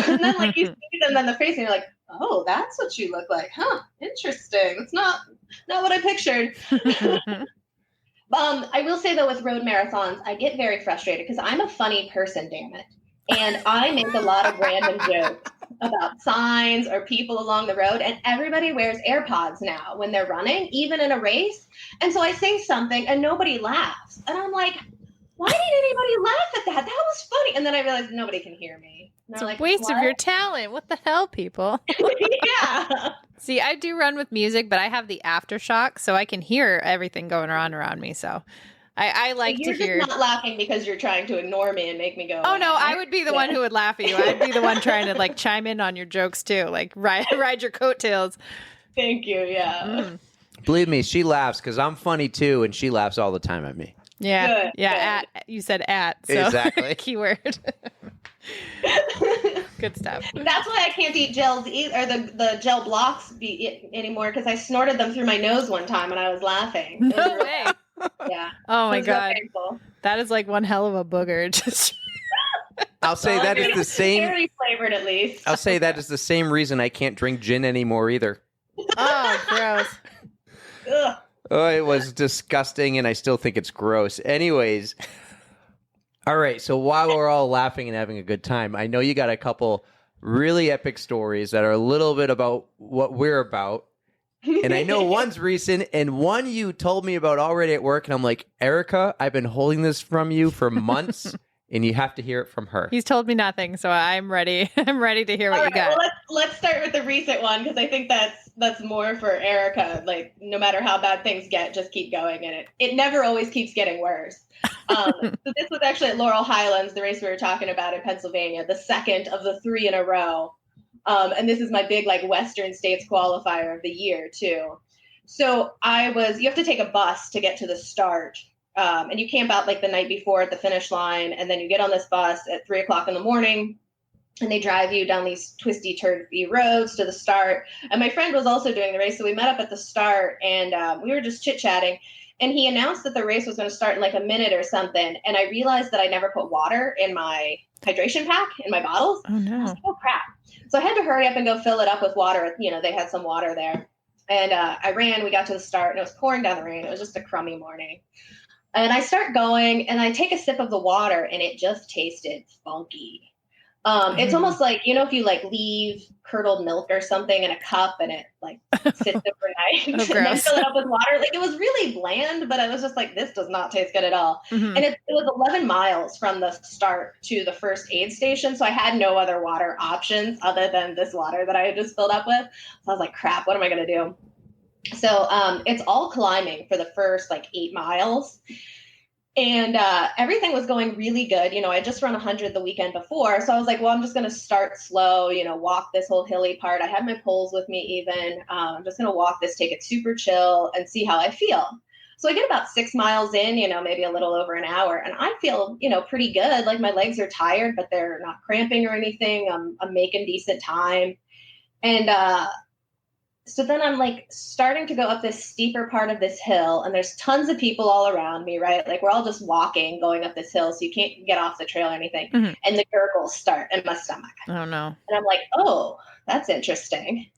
And then like you see them in the face and you're like, oh, that's what you look like. Huh, interesting. It's not what I pictured. I will say, though, with road marathons, I get very frustrated because I'm a funny person, damn it. And I make a lot of random jokes about signs or people along the road. And everybody wears AirPods now when they're running, even in a race. And so I say something and nobody laughs. And I'm like, why didn't anybody laugh at that? That was funny. And then I realized nobody can hear me. It's a waste of your talent. What the hell, people? Yeah. See, I do run with music, but I have the aftershock, so I can hear everything going on around me. So I like to hear. You're just not laughing because you're trying to ignore me and make me go. Oh, no, I would be the one who would laugh at you. I'd be the one trying to like chime in on your jokes too, like ride your coattails. Thank you. Yeah. Mm. Believe me, she laughs because I'm funny too, and she laughs all the time at me. Yeah. Good, yeah. good. You said at. So exactly. Keyword. Good stuff. That's why I can't eat gels or the gel blocks anymore, because I snorted them through my nose one time and I was laughing. No way. Yeah. Oh my God. That is like one hell of a booger. Just I'll say that is the same. Cherry flavored, at least. I'll say that is the same reason I can't drink gin anymore either. Oh, gross. Ugh. Oh, it was disgusting, and I still think it's gross. Anyways, all right, so while we're all laughing and having a good time, I know you got a couple really epic stories that are a little bit about what we're about. And I know one's recent, and one you told me about already at work, and I'm like, Erika, I've been holding this from you for months, and you have to hear it from her. He's told me nothing, so I'm ready. I'm ready to hear what you got. Well, let's start with the recent one, because I think that's more for Erika. Like, no matter how bad things get, just keep going, and it never always keeps getting worse. So this was actually at Laurel Highlands, the race we were talking about in Pennsylvania, the second of the 3 in a row. And this is my big like Western States qualifier of the year too. So you have to take a bus to get to the start. And you camp out like the night before at the finish line. And then you get on this bus at 3:00 in the morning and they drive you down these twisty turvy roads to the start. And my friend was also doing the race. So we met up at the start and we were just chit chatting. And he announced that the race was going to start in like a minute or something. And I realized that I never put water in my hydration pack in my bottles. Oh, no. I was like, oh, crap. So I had to hurry up and go fill it up with water. They had some water there. And I ran. We got to the start and it was pouring down the rain. It was just a crummy morning. And I start going and I take a sip of the water and it just tasted funky. It's almost like, if you like leave curdled milk or something in a cup and it like sits overnight and then fill it up with water. Like it was really bland, but I was just like, this does not taste good at all. Mm-hmm. And it was 11 miles from the start to the first aid station. So I had no other water options other than this water that I had just filled up with. So I was like, crap, what am I going to do? So it's all climbing for the first like 8 miles. And everything was going really good. I just run 100 the weekend before. So I was like, well, I'm just going to start slow, walk this whole hilly part. I had my poles with me even. I'm just going to walk this, take it super chill and see how I feel. So I get about 6 miles in, maybe a little over an hour, and I feel, pretty good. Like my legs are tired, but they're not cramping or anything. I'm making decent time. And so then I'm like starting to go up this steeper part of this hill, and there's tons of people all around me, right? Like we're all just walking, going up this hill, so you can't get off the trail or anything. Mhm. And the gurgles start in my stomach. Oh no. And I'm like, oh, that's interesting.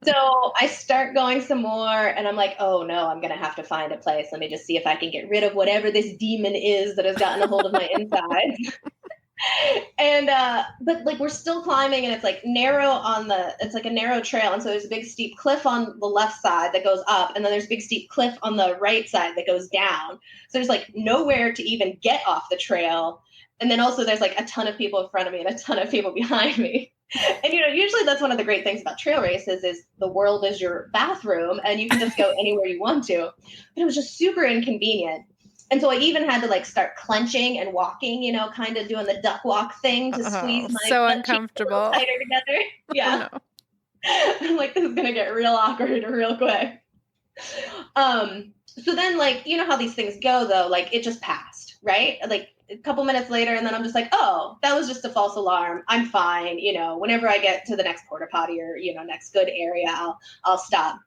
So I start going some more, and I'm like, oh no, I'm going to have to find a place. Let me just see if I can get rid of whatever this demon is that has gotten a hold of my insides. And but like we're still climbing, and it's like it's like a narrow trail, and so there's a big steep cliff on the left side that goes up, and then there's a big steep cliff on the right side that goes down. So there's like nowhere to even get off the trail. And then also there's like a ton of people in front of me and a ton of people behind me. And usually that's one of the great things about trail races is the world is your bathroom and you can just go anywhere you want to. But it was just super inconvenient. And so I even had to like start clenching and walking, kind of doing the duck walk thing to squeeze my so butt cheeks a uncomfortable. little tighter together. Yeah. Oh, no. I'm like, this is gonna get real awkward real quick. So then like, how these things go though, like it just passed, right? Like a couple minutes later, and then I'm just like, oh, that was just a false alarm. I'm fine. Whenever I get to the next porta potty or, next good area, I'll stop.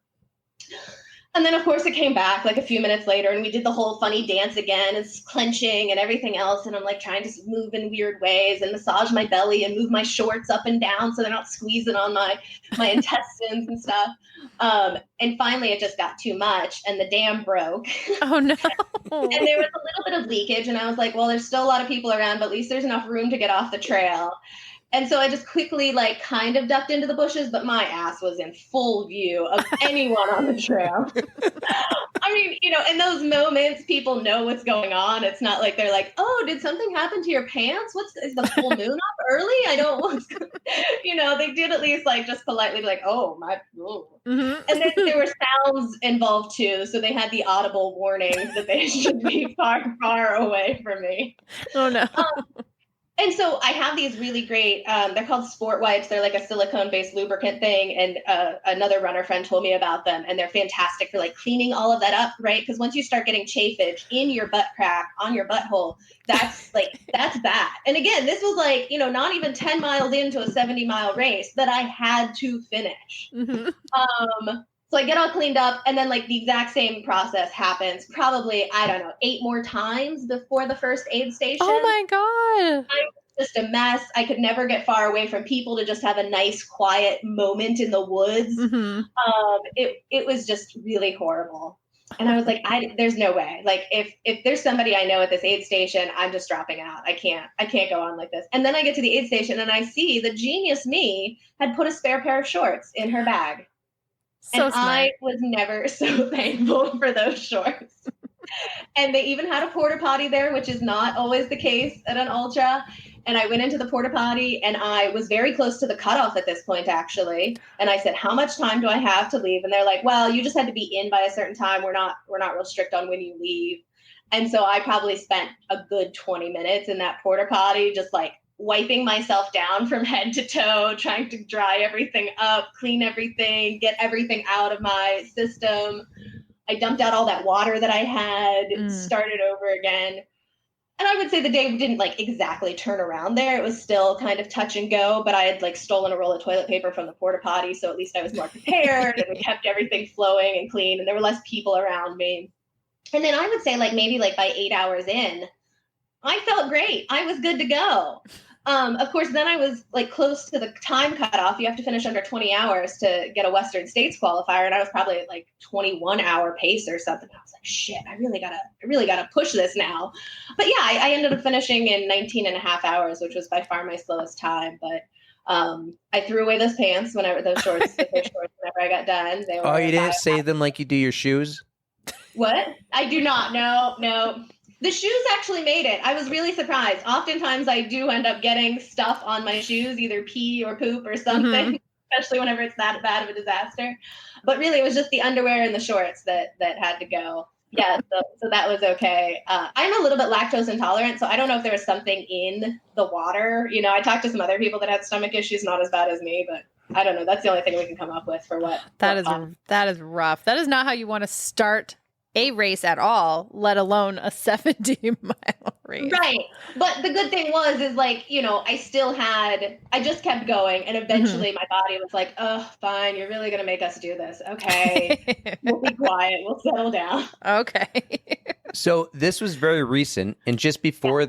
And then, of course, it came back like a few minutes later, and we did the whole funny dance again, and clenching and everything else. And I'm like trying to move in weird ways and massage my belly and move my shorts up and down so they're not squeezing on my intestines and stuff. And finally, it just got too much, and the dam broke. Oh no! And there was a little bit of leakage, and I was like, well, there's still a lot of people around, but at least there's enough room to get off the trail. And so I just quickly like kind of ducked into the bushes, but my ass was in full view of anyone on the trail. I mean, in those moments, people know what's going on. It's not like they're like, oh, did something happen to your pants? Is the full moon up early? I don't, they did at least like just politely be like, oh, my, oh. Mm-hmm. And then there were sounds involved too. So they had the audible warnings that they should be far, far away from me. Oh no. And so I have these really great, they're called sport wipes. They're like a silicone-based lubricant thing. And another runner friend told me about them. And they're fantastic for like cleaning all of that up, right? Because once you start getting chafage in your butt crack, on your butthole, that's bad. And again, this was like, not even 10 miles into a 70-mile race that I had to finish. Mm-hmm. So I get all cleaned up, and then like the exact same process happens probably, I don't know, 8 more times before the first aid station. Oh my God. I was just a mess. I could never get far away from people to just have a nice quiet moment in the woods. Mm-hmm. It was just really horrible. And I was like, there's no way. Like if there's somebody I know at this aid station, I'm just dropping out. I can't go on like this. And then I get to the aid station and I see the genius me had put a spare pair of shorts in her bag. So and smart. I was never so thankful for those shorts. And they even had a porta potty there, which is not always the case at an ultra. And I went into the porta potty, and I was very close to the cutoff at this point, actually. And I said, how much time do I have to leave? And they're like, well, you just had to be in by a certain time. We're not real strict on when you leave. And so I probably spent a good 20 minutes in that porta potty, just like wiping myself down from head to toe, trying to dry everything up, clean everything, get everything out of my system. I dumped out all that water that I had, started over again. And I would say the day didn't like exactly turn around there. It was still kind of touch and go, but I had like stolen a roll of toilet paper from the porta potty. So at least I was more prepared and we kept everything flowing and clean, and there were less people around me. And then I would say like maybe like by 8 hours in, I felt great. I was good to go. Of course, then I was like close to the time cutoff. You have to finish under 20 hours to get a Western States qualifier. And I was probably at like 21-hour pace or something. I was like, shit, I really gotta push this now. But yeah, I ended up finishing in 19 and a half hours, which was by far my slowest time. But I threw away those pants those shorts whenever I got done. They were Oh, you didn't save them like you do your shoes? What? I do not. No. The shoes actually made it. I was really surprised. Oftentimes I do end up getting stuff on my shoes, either pee or poop or something, especially whenever it's that bad of a disaster. But really, it was just the underwear and the shorts that had to go. Yeah, so that was okay. I'm a little bit lactose intolerant, so I don't know if there was something in the water. I talked to some other people that had stomach issues, not as bad as me, but I don't know. That's the only thing we can come up with for what. That is rough. That is not how you want to start a race at all, let alone a 70-mile race. Right. But the good thing is like, I just kept going. And eventually my body was like, oh, fine. You're really going to make us do this. Okay. We'll be quiet. We'll settle down. Okay. So this was very recent. And just before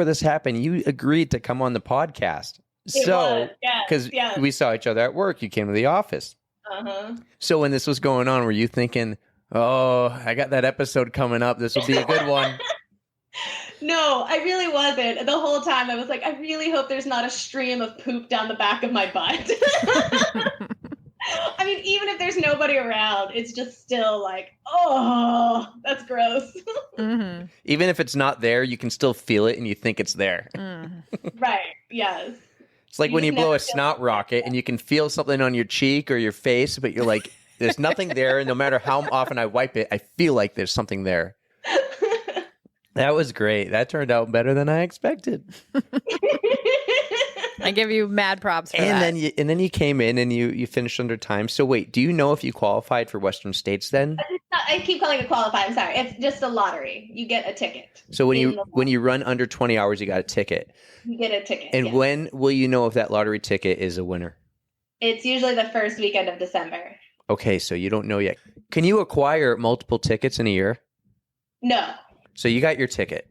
this happened, you agreed to come on the podcast. Because we saw each other at work. You came to the office. Uh-huh. So when this was going on, were you thinking, oh, I got that episode coming up. This will be a good one. No, I really wasn't. The whole time I was like, I really hope there's not a stream of poop down the back of my butt. I mean, even if there's nobody around, it's just still like, oh, that's gross. Mm-hmm. Even if it's not there, you can still feel it and you think it's there. Right, yes. It's like when you blow a snot rocket and you can feel something on your cheek or your face, but you're like, there's nothing there. And no matter how often I wipe it, I feel like there's something there. That was great. That turned out better than I expected. I give you mad props for that. And then you came in and you finished under time. So wait, do you know if you qualified for Western States then? I keep calling it qualify. I'm sorry. It's just a lottery. You get a ticket. So when you run under 20 hours, you got a ticket. You get a ticket. And when will you know if that lottery ticket is a winner? It's usually the first weekend of December. Okay, so you don't know yet. Can you acquire multiple tickets in a year? No. So you got your ticket.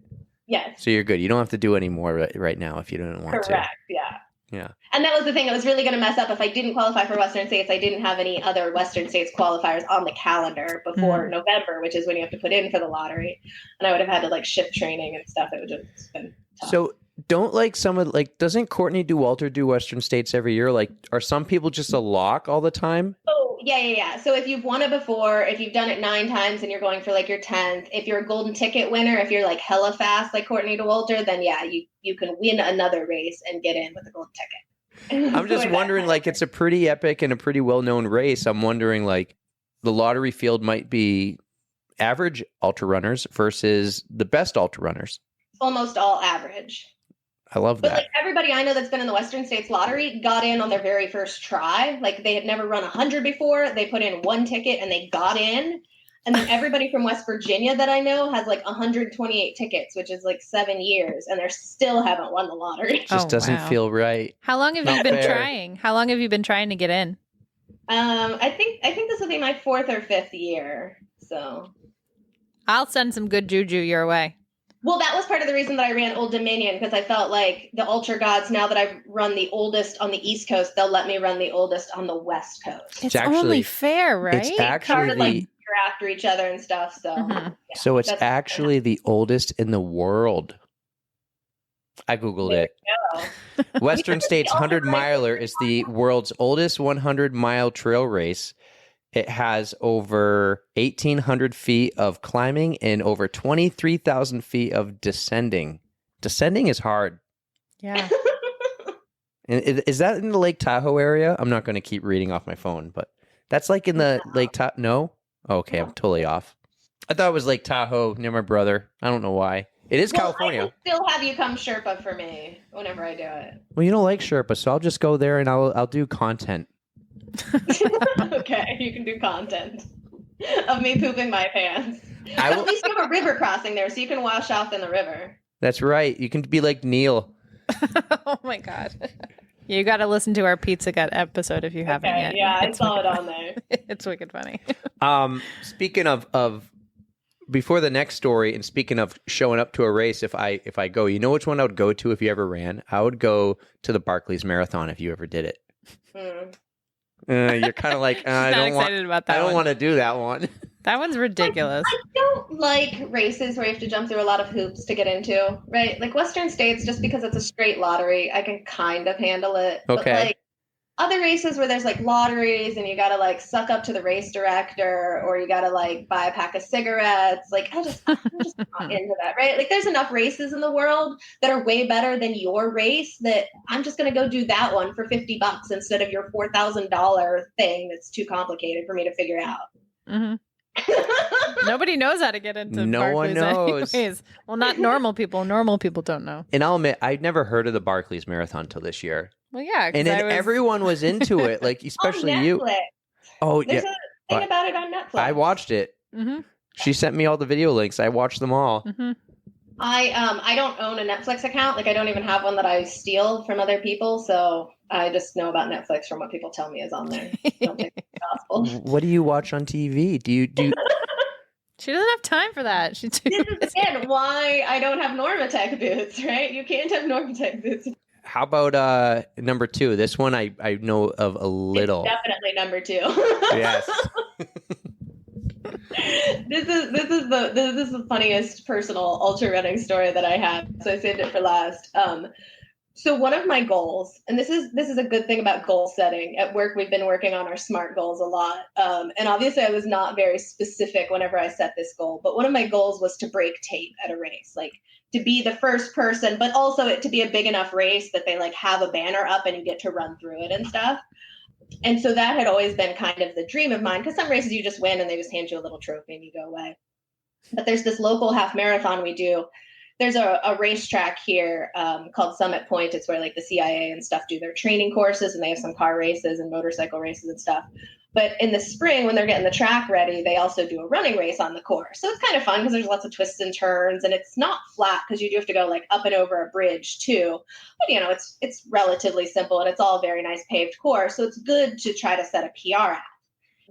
Yes. So you're good. You don't have to do any more right now if you don't want to. Correct, yeah. Yeah. And that was the thing. It was really going to mess up if I didn't qualify for Western States. I didn't have any other Western States qualifiers on the calendar before November, which is when you have to put in for the lottery. And I would have had to like shift training and stuff. It would have been tough. So doesn't Courtney Dauwalter do Western States every year? Like, are some people just a lock all the time? Oh, yeah. So if you've won it before, if you've done it 9 times and you're going for like your 10th, if you're a golden ticket winner, if you're like hella fast like Courtney Dauwalter, then yeah, you can win another race and get in with a golden ticket. I'm just wondering, like, it's a pretty epic and a pretty well-known race. I'm wondering, like, the lottery field might be average ultra runners versus the best ultra runners. Almost all average. I love that. But like everybody I know that's been in the Western States lottery got in on their very first try. Like they had never run 100 before. They put in 1 ticket and they got in. And then everybody from West Virginia that I know has like 128 tickets, which is like 7 years, and they still haven't won the lottery. It just doesn't feel right. How long have you been trying? How long have you been trying to get in? I think this will be my 4th or 5th year. So I'll send some good juju your way. Well, that was part of the reason that I ran Old Dominion, because I felt like the ultra gods, now that I've run the oldest on the East Coast, they'll let me run the oldest on the West Coast. It's actually only fair, right? It's actually like you're after each other and stuff. So, so it's actually the oldest in the world. I Googled it. Western States 100 miler is the world's oldest 100-mile trail race. It has over 1,800 feet of climbing and over 23,000 feet of descending. Descending is hard. Yeah. And is that in the Lake Tahoe area? I'm not going to keep reading off my phone, but that's like in the Lake Tahoe. No? Okay, I'm totally off. I thought it was Lake Tahoe near my brother. I don't know why. It is California. I can still have you come Sherpa for me whenever I do it. Well, you don't like Sherpa, so I'll just go there and I'll do content. Okay, you can do content of me pooping my pants. At least you have a river crossing there, so you can wash off in the river. That's right. You can be like Neil. Oh my god. You got to listen to our Pizza Gut episode if you haven't yet. Yeah, I saw it on there. It's wicked funny. Speaking of before the next story, and speaking of showing up to a race, if I go, you know which one I would go to if you ever ran? I would go to the Barclays Marathon if you ever did it. You're kind of like, I don't want to do that one. That one's ridiculous. I don't like races where you have to jump through a lot of hoops to get into, right? Like Western States, just because it's a straight lottery, I can kind of handle it. Okay. But like other races where there's like lotteries and you got to like suck up to the race director, or you got to like buy a pack of cigarettes. Like I'm just not into that, right? Like there's enough races in the world that are way better than your race that I'm just going to go do that one for $50 instead of your $4,000 thing that's too complicated for me to figure out. Mm-hmm. Nobody knows how to get into no Barclays one knows. Anyways. Well, not normal people. Normal people don't know. And I'll admit, I'd never heard of the Barclays Marathon till this year. Well, yeah. And then everyone was into it, like especially you. Oh, there's a thing about it on Netflix. I watched it. Mm-hmm. She sent me all the video links. I watched them all. Mm-hmm. I don't own a Netflix account. Like I don't even have one that I steal from other people. So I just know about Netflix from what people tell me is on there. I don't think it's gospel. What do you watch on TV? Do you She doesn't have time for that. She's too This is busy. again why I don't have Normatec boots, right? You can't have Normatec boots. How about number 2? This one I know of a little. It's definitely number 2. Yes. This is the funniest personal ultra running story that I have. So I saved it for last. So one of my goals, and this is a good thing about goal setting at work. We've been working on our SMART goals a lot, and obviously I was not very specific whenever I set this goal. But one of my goals was to break tape at a race, like to be the first person, but also it to be a big enough race that they like have a banner up and you get to run through it and stuff. And so that had always been kind of the dream of mine, because some races you just win and they just hand you a little trophy and you go away. But there's this local half marathon we do. There's a racetrack here called Summit Point. It's where like the CIA and stuff do their training courses, and they have some car races and motorcycle races and stuff. But in the spring, when they're getting the track ready, they also do a running race on the course. So it's kind of fun because there's lots of twists and turns, and it's not flat because you do have to go like up and over a bridge too. But you know, it's relatively simple and it's all very nice paved course. So it's good to try to set a PR at.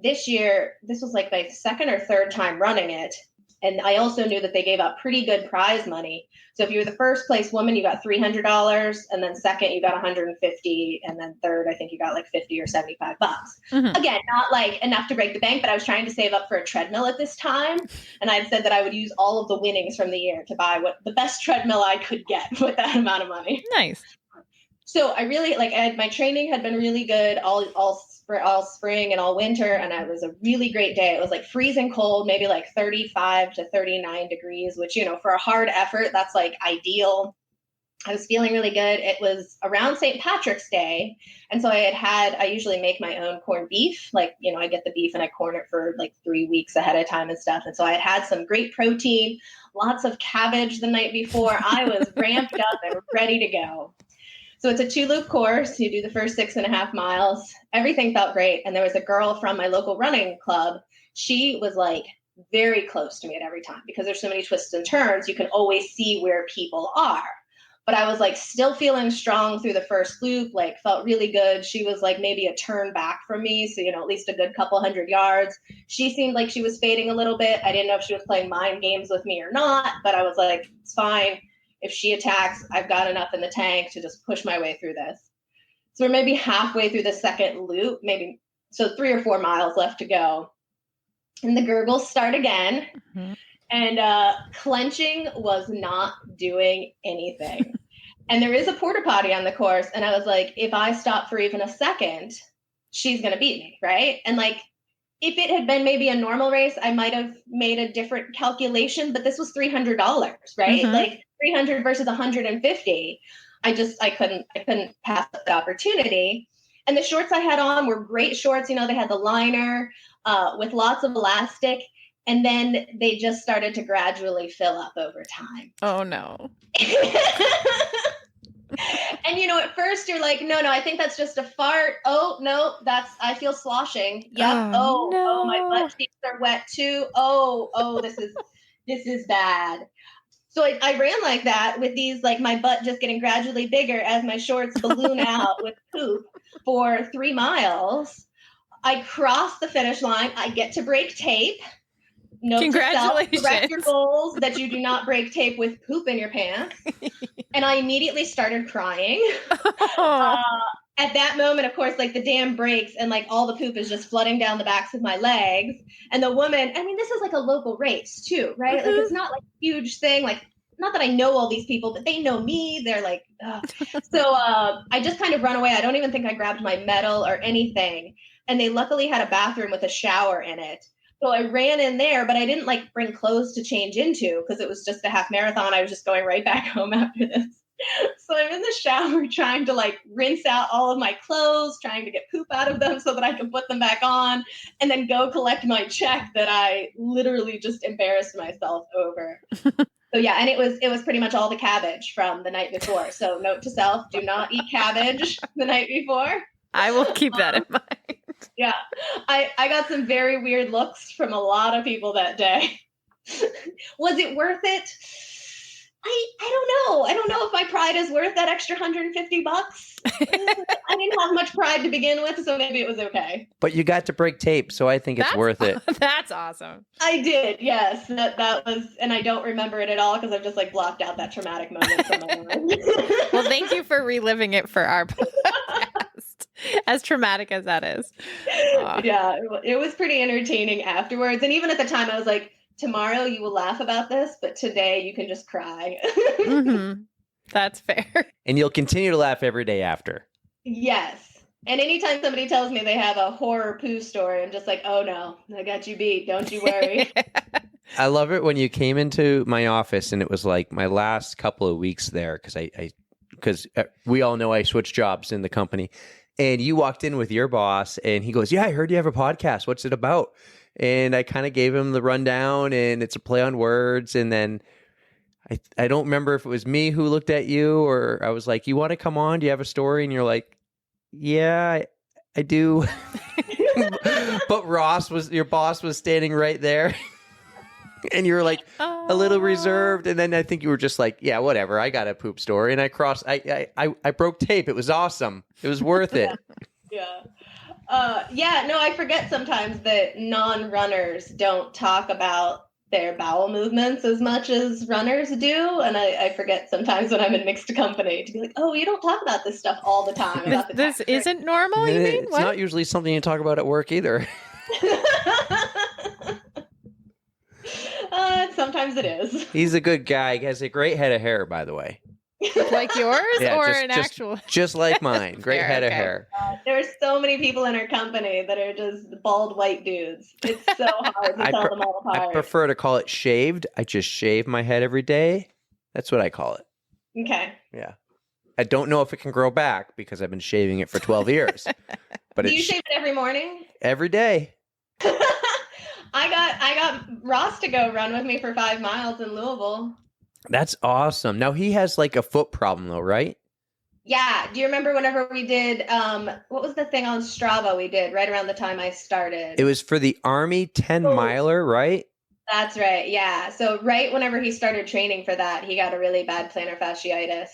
This year, this was like my second or third time running it. And I also knew that they gave out pretty good prize money. So if you were the first place woman, you got $300, and then second, you got $150, and then third, I think you got like $50 or $75. Mm-hmm. Again, not like enough to break the bank, but I was trying to save up for a treadmill at this time, and I'd said that I would use all of the winnings from the year to buy what the best treadmill I could get with that amount of money. Nice. So I really my training had been really good all spring and all winter, and it was a really great day. It was like freezing cold, maybe like 35 to 39 degrees, which, you know, for a hard effort, that's like ideal. I was feeling really good. It was around St. Patrick's Day. And so I usually make my own corned beef. Like, you know, I get the beef and I corn it for like 3 weeks ahead of time and stuff. And so I had some great protein, lots of cabbage the night before. I was ramped up and ready to go. So it's a 2-loop course. You do the first 6.5 miles. Everything felt great. And there was a girl from my local running club. She was like very close to me at every time because there's so many twists and turns. You can always see where people are. But I was like still feeling strong through the first loop, like felt really good. She was like maybe a turn back from me. So, you know, at least a good couple hundred yards. She seemed like she was fading a little bit. I didn't know if she was playing mind games with me or not, but I was like, it's fine. If she attacks, I've got enough in the tank to just push my way through this. So we're maybe halfway through the second loop, so 3 or 4 miles left to go. And the gurgles start again. Mm-hmm. And clenching was not doing anything. And there is a porta potty on the course. And I was like, if I stop for even a second, she's going to beat me, right? And like, if it had been maybe a normal race, I might have made a different calculation, but this was $300, right? Mm-hmm. Like 300 versus 150. I couldn't pass that opportunity. And the shorts I had on were great shorts. You know, they had the liner with lots of elastic. And then they just started to gradually fill up over time. Oh, no. And, you know, at first you're like, no, I think that's just a fart. Oh, no, I feel sloshing. Yep. Oh, my butt cheeks are wet too. Oh, this is bad. So I ran like that with these, like my butt just getting gradually bigger as my shorts balloon out with poop for 3 miles. I cross the finish line. I get to break tape. Note Congratulations. To self, correct your goals that you do not break tape with poop in your pants. And I immediately started crying. At that moment, of course, like the dam breaks and like all the poop is just flooding down the backs of my legs. And the woman, I mean, this is like a local race too, right? Mm-hmm. Like it's not like a huge thing. Like, not that I know all these people, but they know me. They're like, ugh. So I just kind of run away. I don't even think I grabbed my medal or anything. And they luckily had a bathroom with a shower in it. So I ran in there, but I didn't like bring clothes to change into because it was just a half marathon. I was just going right back home after this. So I'm in the shower trying to like rinse out all of my clothes, trying to get poop out of them so that I can put them back on and then go collect my check that I literally just embarrassed myself over. So yeah, and it was pretty much all the cabbage from the night before. So note to self, do not eat cabbage the night before. I will keep that in mind. Yeah, I got some very weird looks from a lot of people that day. Was it worth it? I don't know. I don't know if my pride is worth that extra $150. I didn't have much pride to begin with, so maybe it was okay. But you got to break tape, so I think it's worth it. That's awesome. I did, yes. That was, and I don't remember it at all because I've just like blocked out that traumatic moment from my mind. Well, thank you for reliving it for our podcast, as traumatic as that is. Yeah, it was pretty entertaining afterwards. And even at the time, I was like, tomorrow you will laugh about this, but today you can just cry. Mm-hmm. That's fair. And you'll continue to laugh every day after. Yes. And anytime somebody tells me they have a horror poo story, I'm just like, oh no, I got you beat. Don't you worry. I love it when you came into my office and it was like my last couple of weeks there because we all know I switched jobs in the company. And you walked in with your boss and he goes, yeah, I heard you have a podcast. What's it about? And I kind of gave him the rundown, and it's a play on words. And then I don't remember if it was me who looked at you or I was like, you want to come on? Do you have a story? And you're like, yeah, I do. But your boss was standing right there. And you were like a little reserved. And then I think you were just like, yeah, whatever. I got a poop story. And I broke tape. It was awesome. It was worth it. Yeah. No, I forget sometimes that non-runners don't talk about their bowel movements as much as runners do. And I forget sometimes when I'm in mixed company to be like, oh, you don't talk about this stuff all the time. About this isn't normal, you mean? It's not usually something you talk about at work either. Sometimes it is. He's a good guy. He has a great head of hair, by the way. Like yours actual? Just like mine. Great head of hair. There's so many people in our company that are just bald white dudes. It's so hard to tell them all apart. I prefer to call it shaved. I just shave my head every day. That's what I call it. Okay. Yeah. I don't know if it can grow back because I've been shaving it for 12 years. But do you shave it every morning? Every day. I got Ross to go run with me for 5 miles in Louisville. That's awesome. Now he has like a foot problem though, right? Yeah. Do you remember whenever we did, what was the thing on Strava we did right around the time I started? It was for the Army 10 miler, right? That's right. Yeah. So right whenever he started training for that, he got a really bad plantar fasciitis.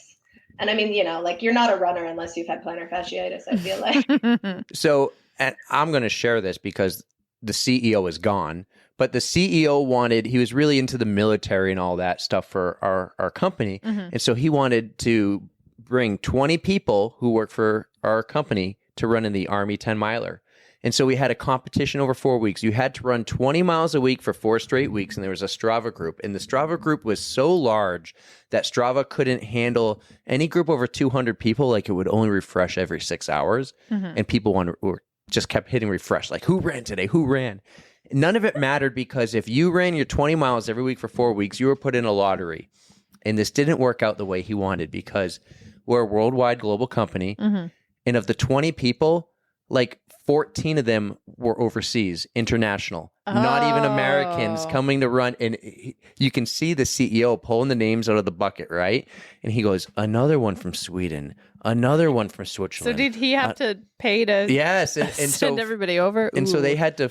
And I mean, like you're not a runner unless you've had plantar fasciitis, I feel like. So, and I'm going to share this because the CEO is gone, but the CEO he was really into the military and all that stuff for our company. Mm-hmm. And so he wanted to bring 20 people who work for our company to run in the Army 10 miler. And so we had a competition over 4 weeks. You had to run 20 miles a week for 4 straight weeks. And there was a Strava group. And the Strava group was so large that Strava couldn't handle any group over 200 people. Like it would only refresh every 6 hours. Mm-hmm. And people just kept hitting refresh. Like, who ran today? Who ran? None of it mattered because if you ran your 20 miles every week for 4 weeks, you were put in a lottery. And this didn't work out the way he wanted because we're a worldwide global company. Mm-hmm. And of the 20 people, like 14 of them were overseas, international, not even Americans coming to run. And you can see the CEO pulling the names out of the bucket, right? And he goes, another one from Sweden, another one from Switzerland. So did he have to pay to yes, and send so, everybody over? And so they had to,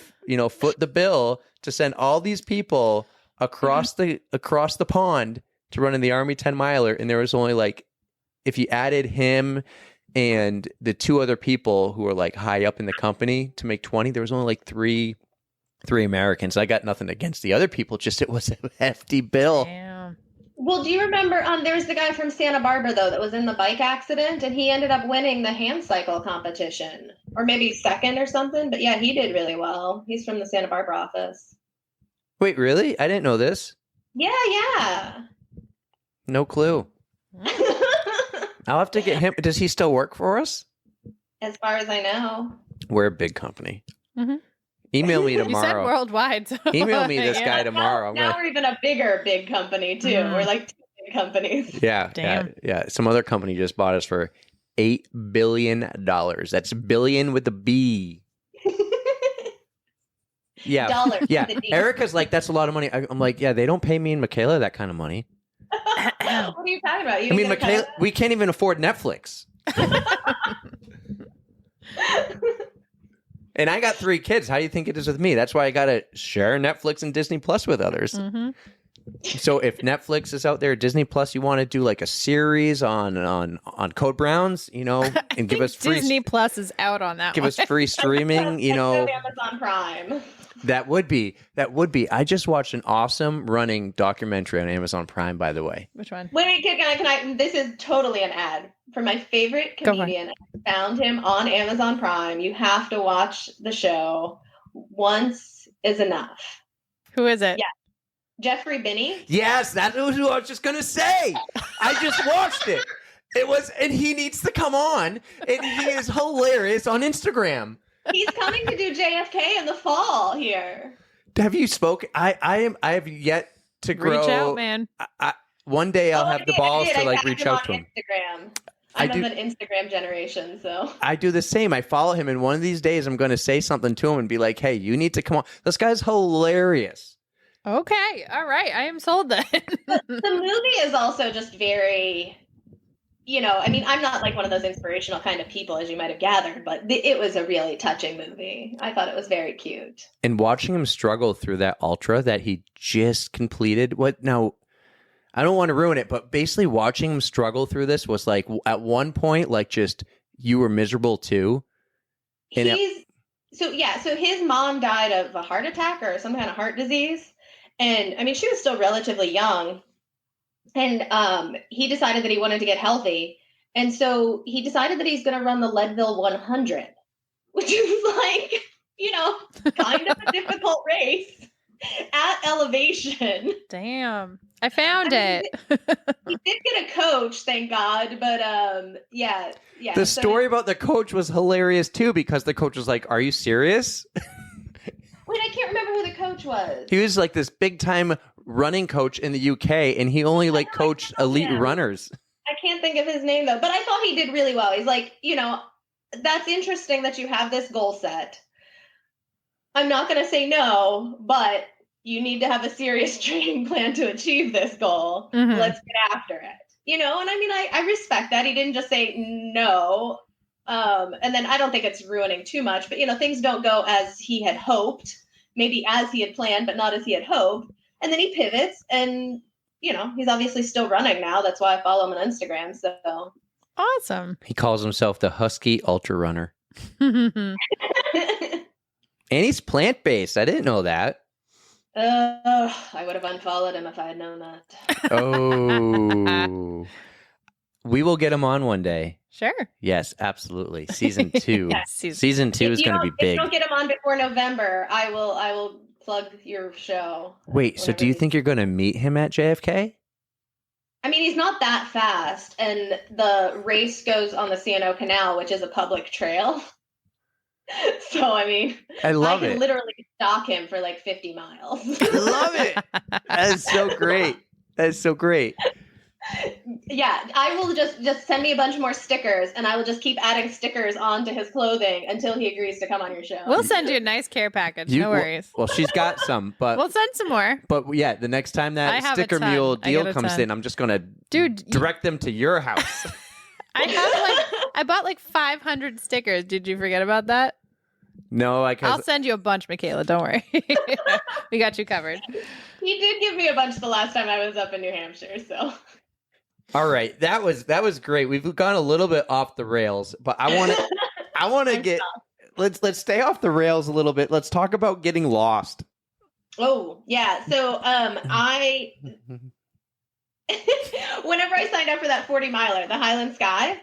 foot the bill to send all these people across the pond to run in the Army 10 miler. And there was only like, if you added him and the 2 other people who were like high up in the company to make 20, there was only like three Americans. I got nothing against the other people, just it was a hefty bill. Damn. Well, do you remember there was the guy from Santa Barbara though that was in the bike accident and he ended up winning the hand cycle competition or maybe second or something, but yeah, he did really well. He's from the Santa Barbara office. Wait, really? I didn't know this. Yeah. No clue. I'll have to get him. Does he still work for us? As far as I know. We're a big company. Mm-hmm. Email me tomorrow. You said worldwide. So Email me this guy tomorrow. Now we're even a big company too. Mm. We're like 2 big companies. Yeah. Damn. Yeah. Some other company just bought us for $8 billion. That's billion with a B. Yeah. Dollars. Yeah. Erika's like, that's a lot of money. I'm like, yeah, they don't pay me and Mikala that kind of money. What are you talking about? Mikala, we can't even afford Netflix. And I got 3 kids. How do you think it is with me? That's why I got to share Netflix and Disney Plus with others. Mm-hmm. So if Netflix is out there, Disney Plus, you want to do like a series on Code Browns, and give us free Disney Plus is out on that. give one. us free streaming, Amazon Prime. That would be. I just watched an awesome running documentary on Amazon Prime, by the way. Which one? Wait, can I? This is totally an ad for my favorite comedian. I found him on Amazon Prime. You have to watch the show. Once is enough. Who is it? Yeah. Jeffrey Binney. Yes, that's what I was just gonna say. I just watched it. And he needs to come on, and he is hilarious on Instagram. He's coming to do JFK in the fall here. Have you spoken? I have yet to grow. Reach out, man. One day I'll have the balls to like reach out to him. Instagram. I'm of an Instagram generation, so I do the same. I follow him, and one of these days I'm going to say something to him and be like, "Hey, you need to come on. This guy's hilarious." Okay, all right. I am sold then. The movie is also just very, I'm not like one of those inspirational kind of people, as you might have gathered, but it was a really touching movie. I thought it was very cute. And watching him struggle through that ultra that he just completed. Now, I don't want to ruin it, but basically watching him struggle through this was like at one point, like just you were miserable too. So his mom died of a heart attack or some kind of heart disease. And I mean, she was still relatively young, and he decided that he wanted to get healthy. And so he decided that he's going to run the Leadville 100, which is like, kind of a difficult race at elevation. Damn. I found it. He did get a coach, thank God. But yeah. The story about the coach was hilarious too, because the coach was like, "Are you serious?" Wait, I can't remember who the coach was. He was like this big time running coach in the UK, and he only coached elite runners. I can't think of his name though, but I thought he did really well. He's like, that's interesting that you have this goal set. I'm not going to say no, but you need to have a serious training plan to achieve this goal. Mm-hmm. Let's get after it. And I mean, I respect that. He didn't just say no. And then I don't think it's ruining too much, but things don't go as he had hoped, maybe as he had planned, but not as he had hoped. And then he pivots and, he's obviously still running now. That's why I follow him on Instagram. So awesome. He calls himself the Husky Ultra Runner. And he's plant-based. I didn't know that. I would have unfollowed him if I had known that. Oh. We will get him on one day. Sure. Yes, absolutely. Season 2. Yes. Season 2 is going to be big. If you don't get him on before November, I will plug your show. Wait, so do you think you're going to meet him at JFK? I mean, he's not that fast, and the race goes on the C&O Canal, which is a public trail. So, I mean, I can literally stalk him for like 50 miles. I love it. That is so great. That is so great. Yeah, I will just send me a bunch more stickers, and I will just keep adding stickers onto his clothing until he agrees to come on your show. We'll send you a nice care package. No worries. Well, she's got some, but we'll send some more. But yeah, the next time that sticker mule deal comes in, I'm just gonna direct them to your house. I bought like 500 stickers. Did you forget about that? No, I'll send you a bunch, Mikala. Don't worry. We got you covered. He did give me a bunch the last time I was up in New Hampshire, so. All right, that was great. We've gone a little bit off the rails, but I want to get let's stay off the rails a little bit. Let's talk about getting lost. Oh, yeah. So, I whenever I signed up for that 40 miler, the Highland Sky,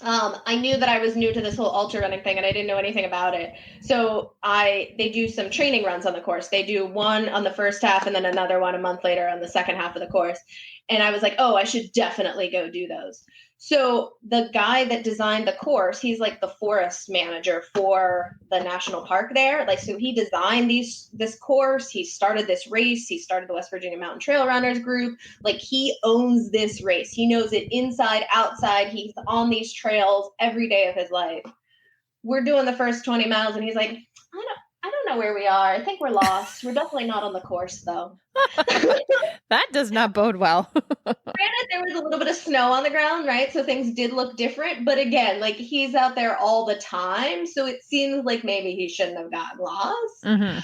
I knew that I was new to this whole ultra running thing and I didn't know anything about it. So they do some training runs on the course. They do one on the first half and then another one a month later on the second half of the course. And I was like, oh, I should definitely go do those. So the guy that designed the course, he's like the forest manager for the national park there. Like, so he designed this course. He started this race. He started the West Virginia Mountain Trail Runners group. Like, he owns this race. He knows it inside, outside. He's on these trails every day of his life. We're doing the first 20 miles. And he's like, I don't know where we are. I think we're lost. We're definitely not on the course, though. That does not bode well. Granted, there was a little bit of snow on the ground, right? So things did look different. But again, like he's out there all the time. So it seems like maybe he shouldn't have gotten lost. Mm-hmm.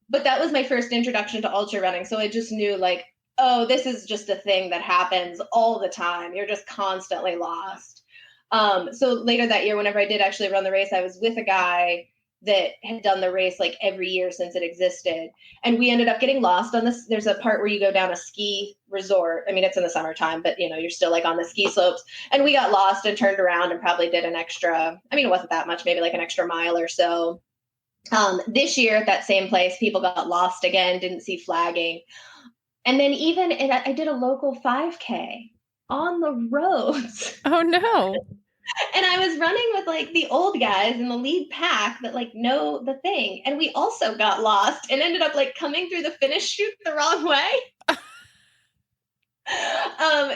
But that was my first introduction to ultra running. So I just knew like, oh, this is just a thing that happens all the time. You're just constantly lost. So later that year, whenever I did actually run the race, I was with a guy that had done the race like every year since it existed. And we ended up getting lost on this. There's a part where you go down a ski resort. I mean, it's in the summertime, but you're still like on the ski slopes. And we got lost and turned around and probably did an extra, I mean, it wasn't that much, maybe like an extra mile or so. This year at that same place, people got lost again, didn't see flagging. And then I did a local 5K on the roads. Oh no. And I was running with like the old guys in the lead pack that like know the thing. And we also got lost and ended up like coming through the finish chute the wrong way.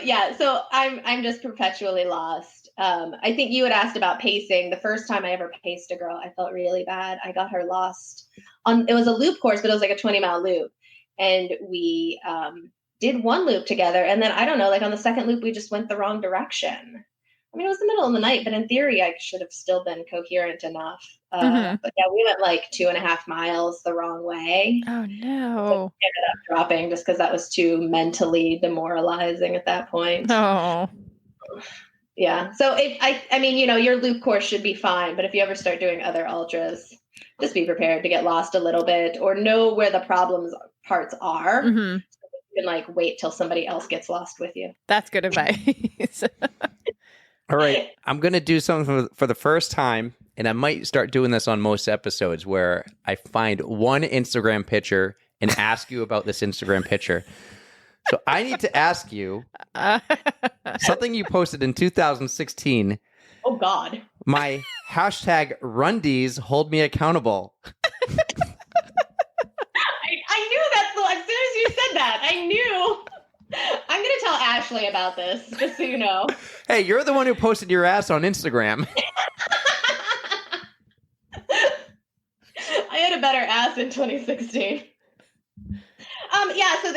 Yeah, so I'm just perpetually lost. I think you had asked about pacing. The first time I ever paced a girl, I felt really bad. I got her lost it was a loop course, but it was like a 20-mile loop. And we did one loop together. And then I don't know, like on the second loop, we just went the wrong direction. I mean, it was the middle of the night, but in theory, I should have still been coherent enough. But yeah, we went like 2.5 miles the wrong way. Oh, no. So ended up dropping just because that was too mentally demoralizing at that point. Oh. Yeah. So I mean, your loop course should be fine. But if you ever start doing other ultras, just be prepared to get lost a little bit or know where the parts are. Mm-hmm. So you can like wait till somebody else gets lost with you. That's good advice. All right, I'm going to do something for the first time, and I might start doing this on most episodes where I find one Instagram picture and ask you about this Instagram picture. So I need to ask you something you posted in 2016. Oh, God. My hashtag Rundies hold me accountable. I knew as soon as you said that, I knew. I'm going to tell Ashley about this, just so you know. Hey, you're the one who posted your ass on Instagram. I had a better ass in 2016. Yeah, so I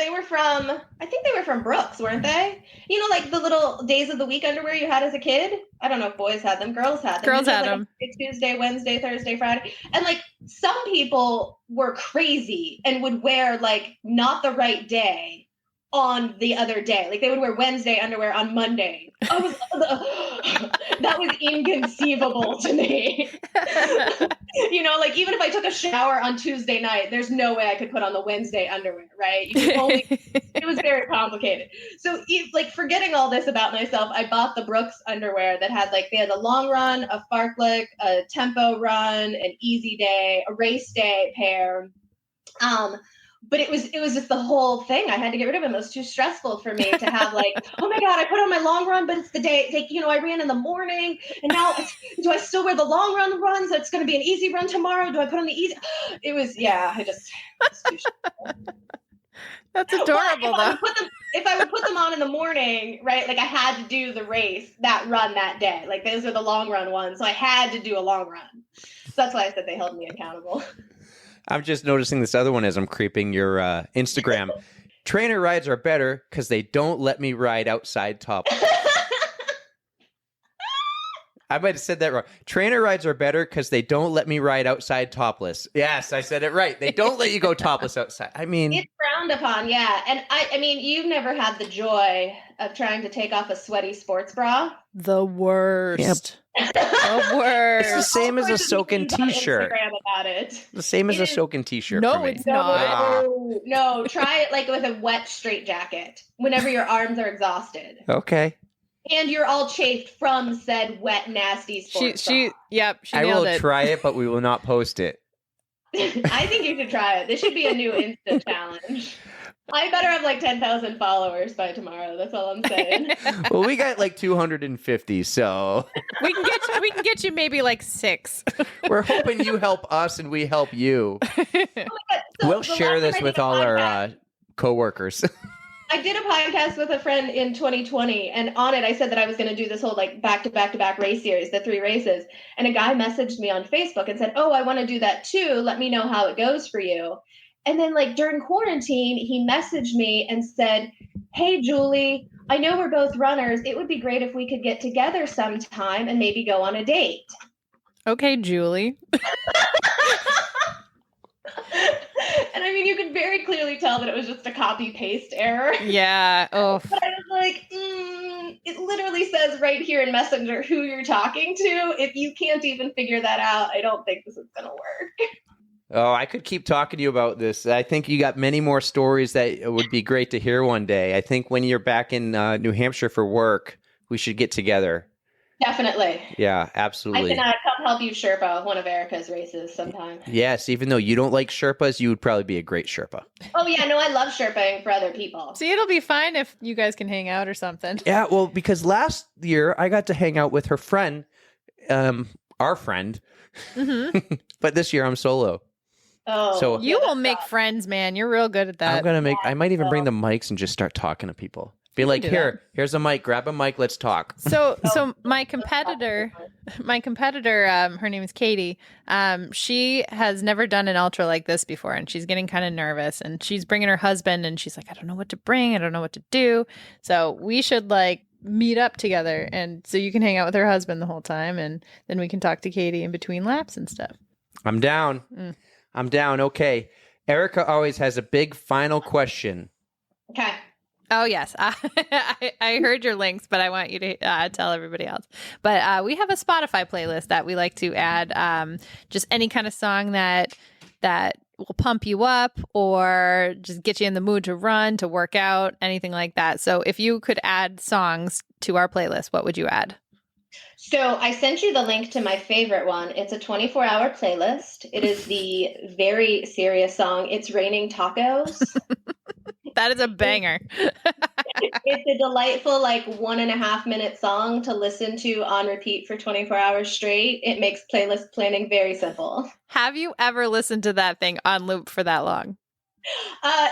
think they were from Brooks, weren't they? Like the little days of the week underwear you had as a kid. I don't know if boys had them, girls had them. Girls had them. Tuesday, Wednesday, Thursday, Friday. And like some people were crazy and would wear like not the right day on the other day. Like they would wear Wednesday underwear on Monday. That was inconceivable to me. Like even if I took a shower on Tuesday night, there's no way I could put on the Wednesday underwear, right? It was very complicated. So like forgetting all this about myself, I bought the Brooks underwear that had they had a long run, a fartlek, a tempo run, an easy day, a race day pair. But it was just the whole thing. I had to get rid of them. It was too stressful for me to have oh my God, I put on my long run, but it's the day, I ran in the morning and now do I still wear the long run? So it's going to be an easy run tomorrow. Do I put on the easy? It was too stressful. That's adorable though. If I would put them on in the morning, right? Like I had to do the race, that run that day. Like those are the long run ones. So I had to do a long run. So that's why I said they held me accountable. I'm just noticing this other one as I'm creeping your Instagram. Trainer rides are better because they don't let me ride outside topless. I might have said that wrong. Trainer rides are better because they don't let me ride outside topless. Yes, I said it right. They don't let you go topless outside. I mean, it's frowned upon, yeah. And I mean, you've never had the joy of trying to take off a sweaty sports bra. The worst. Yep. The worst. It's the same as a soaking t-shirt. About it. The same as a soaking t-shirt. No, for me. it's not. No, try it with a wet straight jacket whenever your arms are exhated. Okay. And you're all chafed from said wet, nasty sports bra. Yep, she I nailed will it. try it, but we will not post it. I think you should try it. This should be a new Insta challenge. I better have 10,000 followers by tomorrow. That's all I'm saying. Well, we got 250, so we can get you maybe 6. we're hoping you help us and we help you. Oh my God. So We'll the share last this time I with did a all podcast- our coworkers. I did a podcast with a friend in 2020, and on it I said that I was going to do this whole like back-to-back-to-back race series, the 3 races. And a guy messaged me on Facebook and said, "Oh, I want to do that too. Let me know how it goes for you." And then like during quarantine, he messaged me and said, "Hey, Julie, I know we're both runners. It would be great if we could get together sometime and maybe go on a date." Okay, Julie. And I mean, you could very clearly tell that it was just a copy paste error. Yeah. Oh. But I was like, it literally says right here in Messenger who you're talking to. If you can't even figure that out, I don't think this is going to work. Oh, I could keep talking to you about this. I think you got many more stories that would be great to hear one day. I think when you're back in New Hampshire for work, we should get together. Definitely. Yeah, absolutely. I can come help you Sherpa one of Erika's races sometime. Yes, even though you don't like Sherpas, you would probably be a great Sherpa. Oh, yeah. No, I love Sherpaing for other people. See, it'll be fine if you guys can hang out or something. Yeah, well, because last year I got to hang out with her friend, our friend, but this year I'm solo. Oh, So You will make friends, man. You're real good at that. I might even bring the mics and just start talking to people. Be like, do here's a mic, grab a mic, let's talk. So my competitor, her name is Katie. She has never done an ultra like this before, and she's getting kind of nervous. And she's bringing her husband, and she's like, I don't know what to bring, I don't know what to do. So we should like meet up together, and so you can hang out with her husband the whole time, and then we can talk to Katie in between laps and stuff. I'm down. I'm down. Okay. Erika always has a big final question. Okay. Oh, yes. I heard your links, but I want you to tell everybody else. But we have a Spotify playlist that we like to add just any kind of song that will pump you up or just get you in the mood to run, to work out, anything like that. So if you could add songs to our playlist, what would you add? So I sent you the link to my favorite one. It's a 24-hour playlist. It is the very serious song, It's Raining Tacos. That is a banger. It's a delightful, like 1.5 minute song to listen to on repeat for 24 hours straight. It makes playlist planning very simple. Have you ever listened to that thing on loop for that long?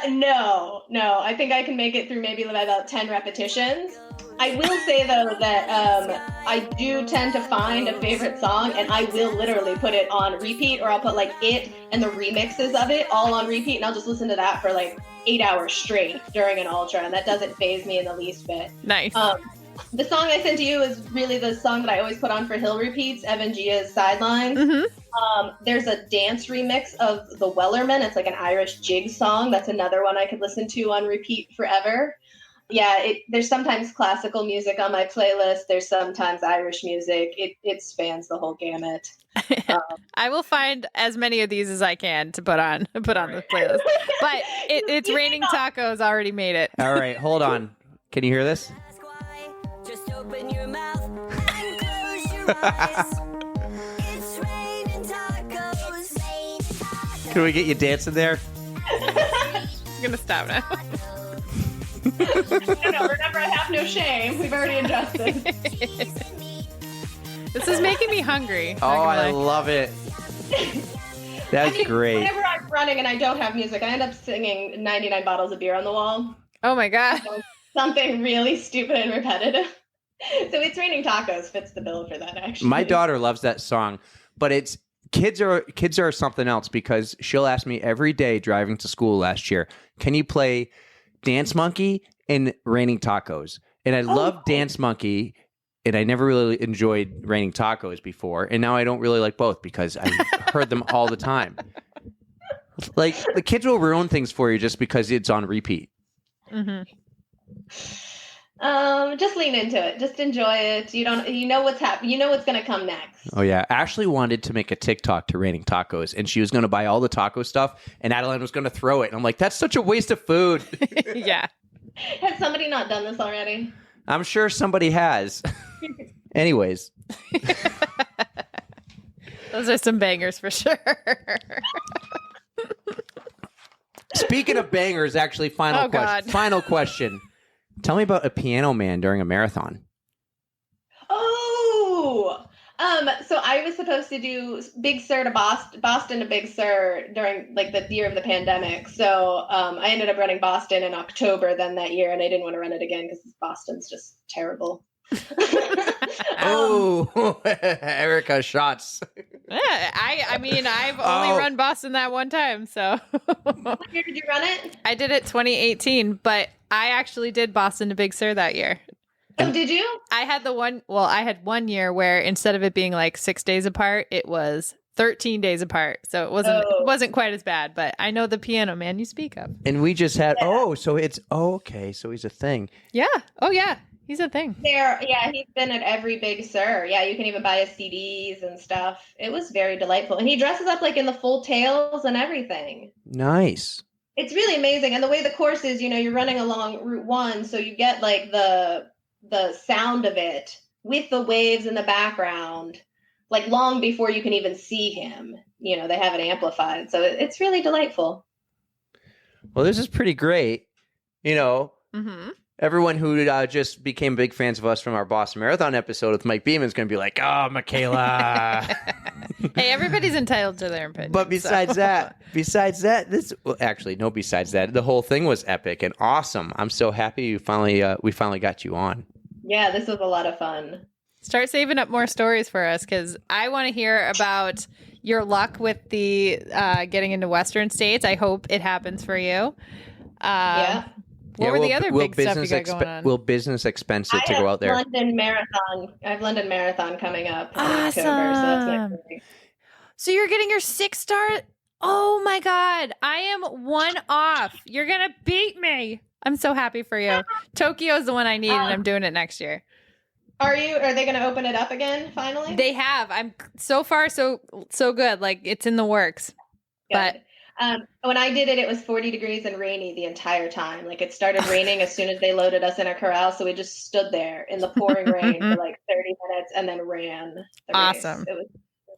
No. I think I can make it through maybe about 10 repetitions. I will say, though, that I do tend to find a favorite song, and I will literally put it on repeat, or I'll put like it and the remixes of it all on repeat, and I'll just listen to that for like 8 hours straight during an ultra, and that doesn't faze me in the least bit. Nice. The song I sent to you is really the song that I always put on for hill repeats, Evan Gia's Sidelines. There's a dance remix of The Wellerman. It's like an Irish jig song. That's another one I could listen to on repeat forever. Yeah, there's sometimes classical music on my playlist. There's sometimes Irish music. It spans the whole gamut. I will find as many of these as I can to put on the playlist. But it's Raining Tacos already made it. All right, hold on. Can you hear this? Just open your mouth and close your eyes. It's raining tacos. Can we get you dancing there? I'm gonna stop now. No, remember, I have no shame. We've already addressed this. This is making me hungry. Oh, I love it. That's great. Whenever I'm running and I don't have music, I end up singing 99 bottles of beer on the wall. Oh my God. Something really stupid and repetitive. So It's Raining Tacos fits the bill for that, actually. My daughter loves that song, but it's kids are something else, because she'll ask me every day driving to school last year, can you play Dance Monkey and Raining Tacos? And I love Dance Monkey, and I never really enjoyed Raining Tacos before, and now I don't really like both because I heard them all the time. Like, the kids will ruin things for you just because it's on repeat. Just lean into it. Just enjoy it. You know what's happening. You know what's going to come next. Oh yeah, Ashley wanted to make a TikTok to Raining Tacos, and she was going to buy all the taco stuff, and Adeline was going to throw it. And I'm like, that's such a waste of food. Yeah. Has somebody not done this already? I'm sure somebody has. Anyways. Those are some bangers for sure. Speaking of bangers, actually, final question. Tell me about a piano man during a marathon. Oh, So I was supposed to do Big Sur to Boston to Big Sur during like the year of the pandemic. So I ended up running Boston in October then that year, and I didn't want to run it again because Boston's just terrible. Oh, Erika shots. Yeah, I mean, I've only run Boston that one time, so. What year did you run it? I did it 2018, but I actually did Boston to Big Sur that year. Oh, did you? I had one year where instead of it being like 6 days apart, it was 13 days apart. So it wasn't quite as bad, but I know the piano man you speak of. And we just had, okay, so he's a thing. Yeah. Oh, yeah. He's a thing. He's been at every Big Sur. Yeah, you can even buy his CDs and stuff. It was very delightful. And he dresses up like in the full tails and everything. Nice. It's really amazing. And the way the course is, you're running along Route 1, so you get like the sound of it with the waves in the background, like long before you can even see him. They have it amplified. So it's really delightful. Well, this is pretty great. Mm-hmm. Everyone who just became big fans of us from our Boston Marathon episode with Mike Beeman is going to be like, oh, Mikala. Hey, everybody's entitled to their opinion. But besides that, besides that, the whole thing was epic and awesome. I'm so happy we finally got you on. Yeah, this was a lot of fun. Start saving up more stories for us because I want to hear about your luck with the getting into Western states. I hope it happens for you. What were the other big stuff you got going on? We'll business expense it to go out there. I have London Marathon coming up in October, so that's next week. So you're getting your 6-star? Oh my God. I am one off. You're going to beat me. I'm so happy for you. Tokyo's the one I need, and I'm doing it next year. Are they going to open it up again finally? They have. I'm so far so good. Like it's in the works. Good. But when I did it, it was 40 degrees and rainy the entire time. Like it started raining as soon as they loaded us in a corral. So we just stood there in the pouring rain for like 30 minutes and then ran. Awesome. It was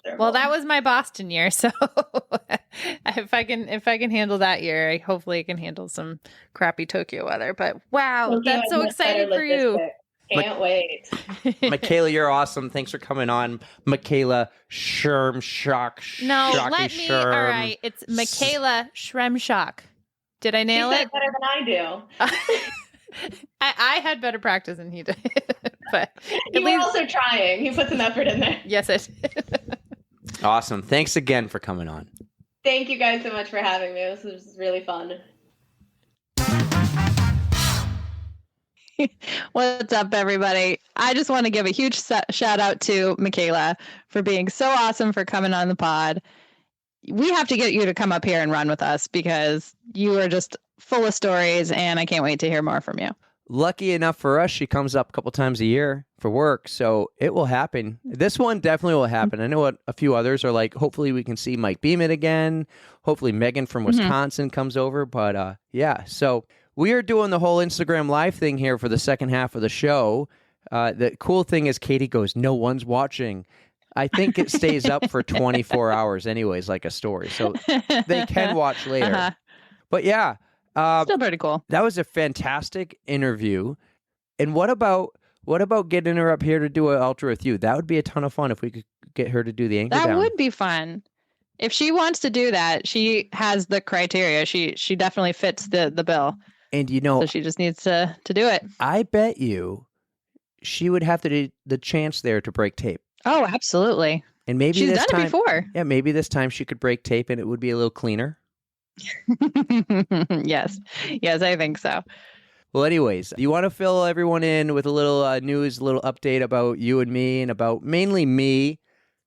miserable. Well, that was my Boston year. So if I can handle that year, hopefully I can handle some crappy Tokyo weather. But wow, Tokyo that's so exciting for you. Can't wait. Mikala, you're awesome. Thanks for coming on. Mikala Shremshock. No, let me. All right. It's Mikala Shremshock. Did I nail it? Better than I do. I had better practice than he did. But you were also trying. He put some effort in there. Yes, I did. Awesome. Thanks again for coming on. Thank you guys so much for having me. This was really fun. What's up, everybody? I just want to give a huge shout out to Mikala for being so awesome, for coming on the pod. We have to get you to come up here and run with us because you are just full of stories, and I can't wait to hear more from you. Lucky enough for us, she comes up a couple times a year for work, so it will happen. This one definitely will happen. I know a few others are like, hopefully we can see Mike Beeman again. Hopefully Megan from Wisconsin comes over, but yeah, so... We are doing the whole Instagram Live thing here for the second half of the show. The cool thing is Katie goes, no one's watching. I think it stays up for 24 hours anyways, like a story. So they can watch later. Uh-huh. But yeah. Still pretty cool. That was a fantastic interview. And what about getting her up here to do an ultra with you? That would be a ton of fun if we could get her to do the anchor down. That would be fun. If she wants to do that, she has the criteria. She definitely fits the bill. And so she just needs to do it. I bet you she would have the chance there to break tape. Oh, absolutely. And maybe she's this done time, it before. Yeah, maybe this time she could break tape and it would be a little cleaner. Yes, I think so. Well, anyways, do you want to fill everyone in with a little news, a little update about you and me, and about mainly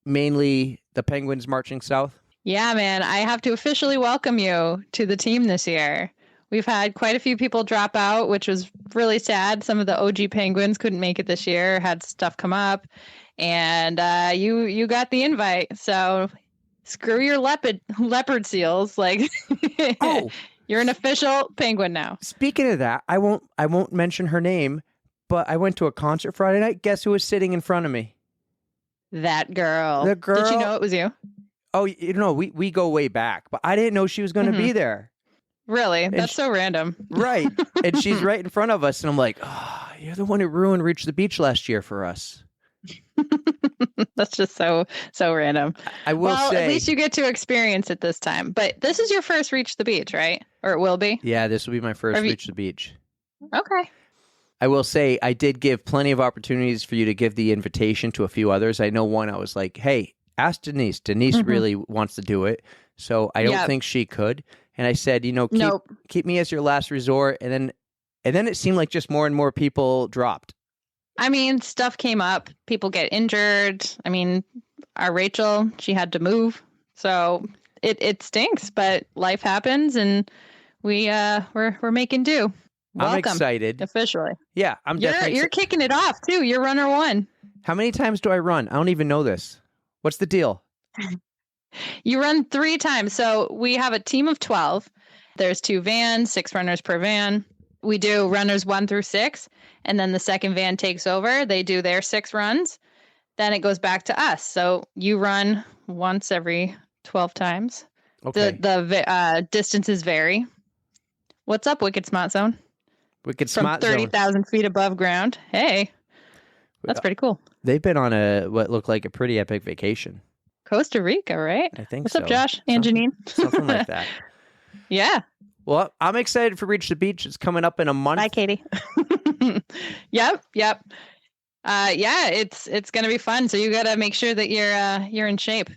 the Penguins marching south? Yeah, man. I have to officially welcome you to the team this year. We've had quite a few people drop out, which was really sad. Some of the OG Penguins couldn't make it this year, had stuff come up, and you got the invite. So screw your leopard seals. Like, you're an official Penguin now. Speaking of that, I won't mention her name, but I went to a concert Friday night. Guess who was sitting in front of me? That girl. The girl. Did you know it was you? Oh, we go way back, but I didn't know she was going to be there. Really? That's so random. Right. And she's right in front of us. And I'm like, oh, you're the one who ruined Reach the Beach last year for us. That's just so random. I will Well, say, at least you get to experience it this time. But this is your first Reach the Beach, right? Or it will be? yeah, this will be my first Have you- Reach the Beach. Okay. I will say I did give plenty of opportunities for you to give the invitation to a few others. I know one I was like, hey, ask Denise. Denise Mhm. really wants to do it. So I don't Yep. think she could. And I said, Nope. keep me as your last resort. And then it seemed like just more and more people dropped. I mean, stuff came up. People get injured. I mean, our Rachel, she had to move. So it stinks, but life happens and we're making do. Welcome. I'm excited. Officially. Yeah, I'm definitely You're kicking it off too. You're runner one. How many times do I run? I don't even know this. What's the deal? You run 3 times. So we have a team of 12. There's 2 vans, 6 runners per van. We do runners 1 through 6. And then the second van takes over. They do their 6 runs. Then it goes back to us. So you run once every 12 times. Okay. The distances vary. What's up, Wicked Smart Zone? Wicked From Smart Zone. 30,000 feet above ground. Hey, that's pretty cool. They've been on what looked like a pretty epic vacation. Costa Rica, right? I think What's so. up, Josh and Janine? Something like that. Yeah. Well, I'm excited for Reach the Beach. It's coming up in a month. Bye, Katie. Yep. Yeah, it's gonna be fun. So you gotta make sure that you're in shape.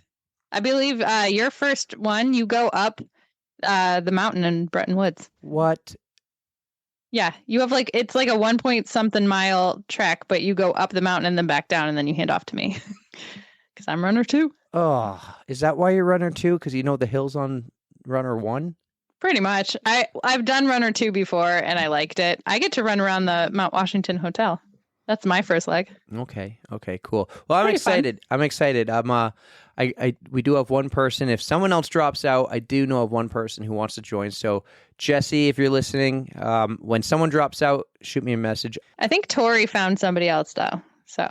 I believe your first one, you go up the mountain in Bretton Woods. What? Yeah, you have it's like a 1 point something mile trek, but you go up the mountain and then back down, and then you hand off to me because I'm runner 2. Oh, is that why you're runner 2? Because you know the hills on runner 1? Pretty much. I've done runner 2 before, and I liked it. I get to run around the Mount Washington Hotel. That's my first leg. Okay, cool. Well, I'm Pretty fun. excited. I'm excited. We do have one person. If someone else drops out, I do know of one person who wants to join. So, Jesse, if you're listening, when someone drops out, shoot me a message. I think Tori found somebody else though, so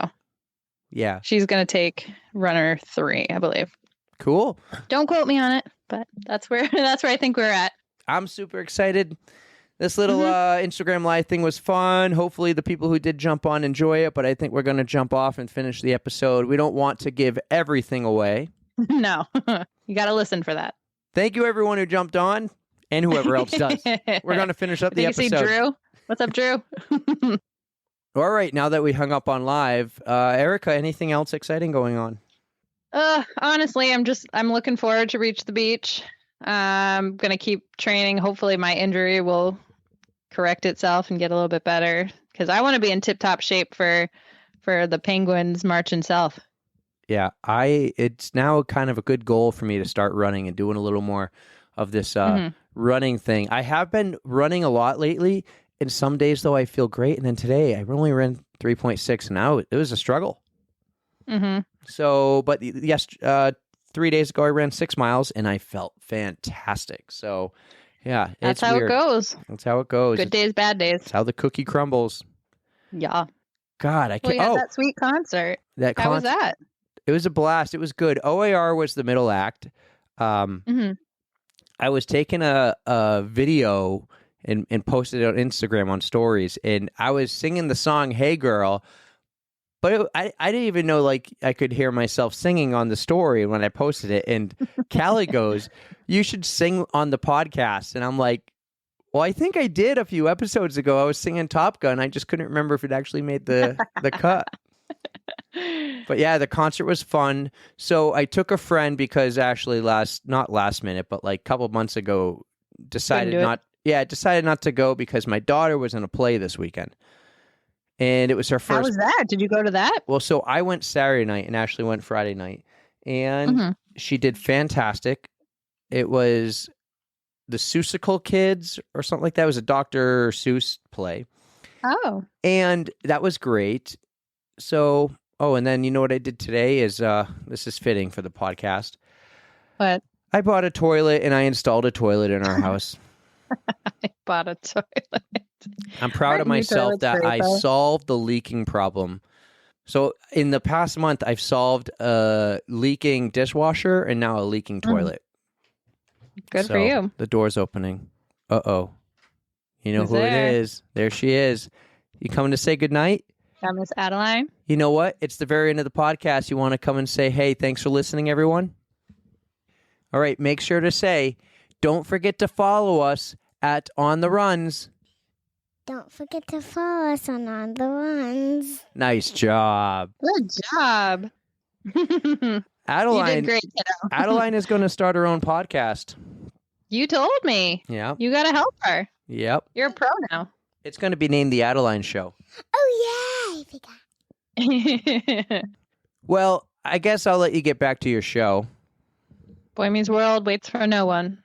Yeah, she's gonna take runner 3, I believe. cool. Don't quote me on it, but that's where I think we're at. I'm super excited. This little Instagram Live thing was fun. Hopefully the people who did jump on enjoy it, but I think we're going to jump off and finish the episode. We don't want to give everything away. No, you got to listen for that. Thank you, everyone who jumped on and whoever else does. We're going to finish up the You episode. see Drew? What's up, Drew? All right, now that we hung up on live, Erika, anything else exciting going on? Honestly, I'm looking forward to Reach the Beach. I'm going to keep training. Hopefully my injury will correct itself and get a little bit better because I want to be in tip-top shape for the Penguins marching south. Yeah, it's now kind of a good goal for me to start running and doing a little more of this running thing. I have been running a lot lately, and some days though I feel great, and then today I only ran 3.6, and now it was a struggle. Mm-hmm. So, but yes, 3 days ago I ran 6 miles and I felt fantastic. So, yeah, That's it's how weird. it goes. That's how it goes. Good days, bad days. It's how the cookie crumbles. Yeah. God, I Well, can't. you had that sweet concert. that How was that? It was a blast. It was good. OAR was the middle act. Mm-hmm. I was taking a video and posted it on Instagram on stories, and I was singing the song "Hey Girl," but I didn't even know I could hear myself singing on the story when I posted it. And Callie goes, "You should sing on the podcast," and I'm like, "Well, I think I did a few episodes ago. I was singing Top Gun. I just couldn't remember if it actually made the cut." But yeah, the concert was fun. So I took a friend because Ashley not last minute, but a couple months ago decided not to go because my daughter was in a play this weekend. And it was her How first. was that? Did you go to that? Well, so I went Saturday night and Ashley went Friday night. And she did fantastic. It was the Seussical Kids or something like that. It was a Dr. Seuss play. Oh. And that was great. So, and then you know what I did today is, this is fitting for the podcast. What? I bought a toilet and I installed a toilet in our house. I bought a toilet. I'm proud of Aren't new myself toilets that great, I though? solved the leaking problem. So in the past month, I've solved a leaking dishwasher and now a leaking toilet. Good for So, you. The door's opening. Uh-oh. You know Who's who there? it is. There she is. You coming to say goodnight? Erika, Miss Adeline. You know what? It's the very end of the podcast. You want to come and say, hey, thanks for listening, everyone? All right, make sure to say, don't forget to follow us at On the Runs. Don't forget to follow us on the Runs. Nice job. Good job. You Adeline, did great, kiddo. Adeline is going to start her own podcast. You told me. Yep. You got to help her. Yep. You're a pro now. It's going to be named The Adeline Show. Oh, yeah, I forgot. Well, I guess I'll let you get back to your show. Boy Meets World waits for no one.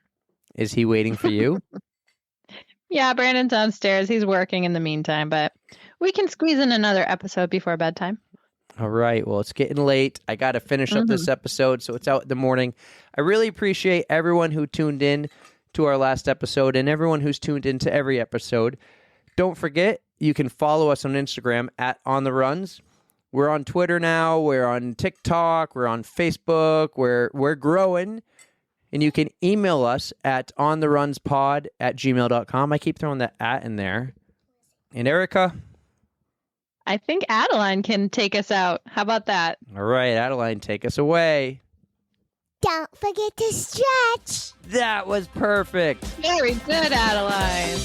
Is he waiting for you? Yeah, Brandon's downstairs. He's working in the meantime, but we can squeeze in another episode before bedtime. All right. Well, it's getting late. I got to finish up this episode, so it's out in the morning. I really appreciate everyone who tuned in to our last episode and everyone who's tuned into every episode. Don't forget, you can follow us on Instagram at On The Runs. We're on Twitter now. We're on TikTok. We're on Facebook. We're growing. And you can email us at ontherunspod@gmail.com. I keep throwing that at in there. And Erika? I think Adeline can take us out. How about that? All right, Adeline, take us away. Don't forget to stretch. That was perfect. Very good, Adeline.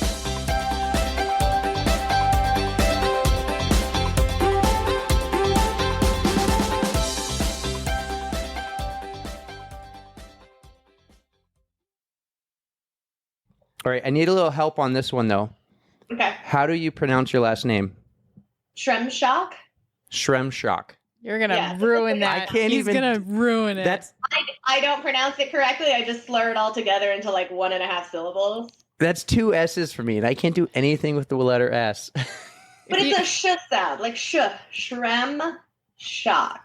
All right, I need a little help on this one, though. Okay. How do you pronounce your last name? Shremshock. Shremshock. You're gonna Yeah. ruin that. I can't He's even- gonna ruin it. That's I don't pronounce it correctly. I just slur it all together into like 1.5 syllables. two S's for me, and I can't do anything with the letter S. But it's a sh sound, like sh. Shrem shock.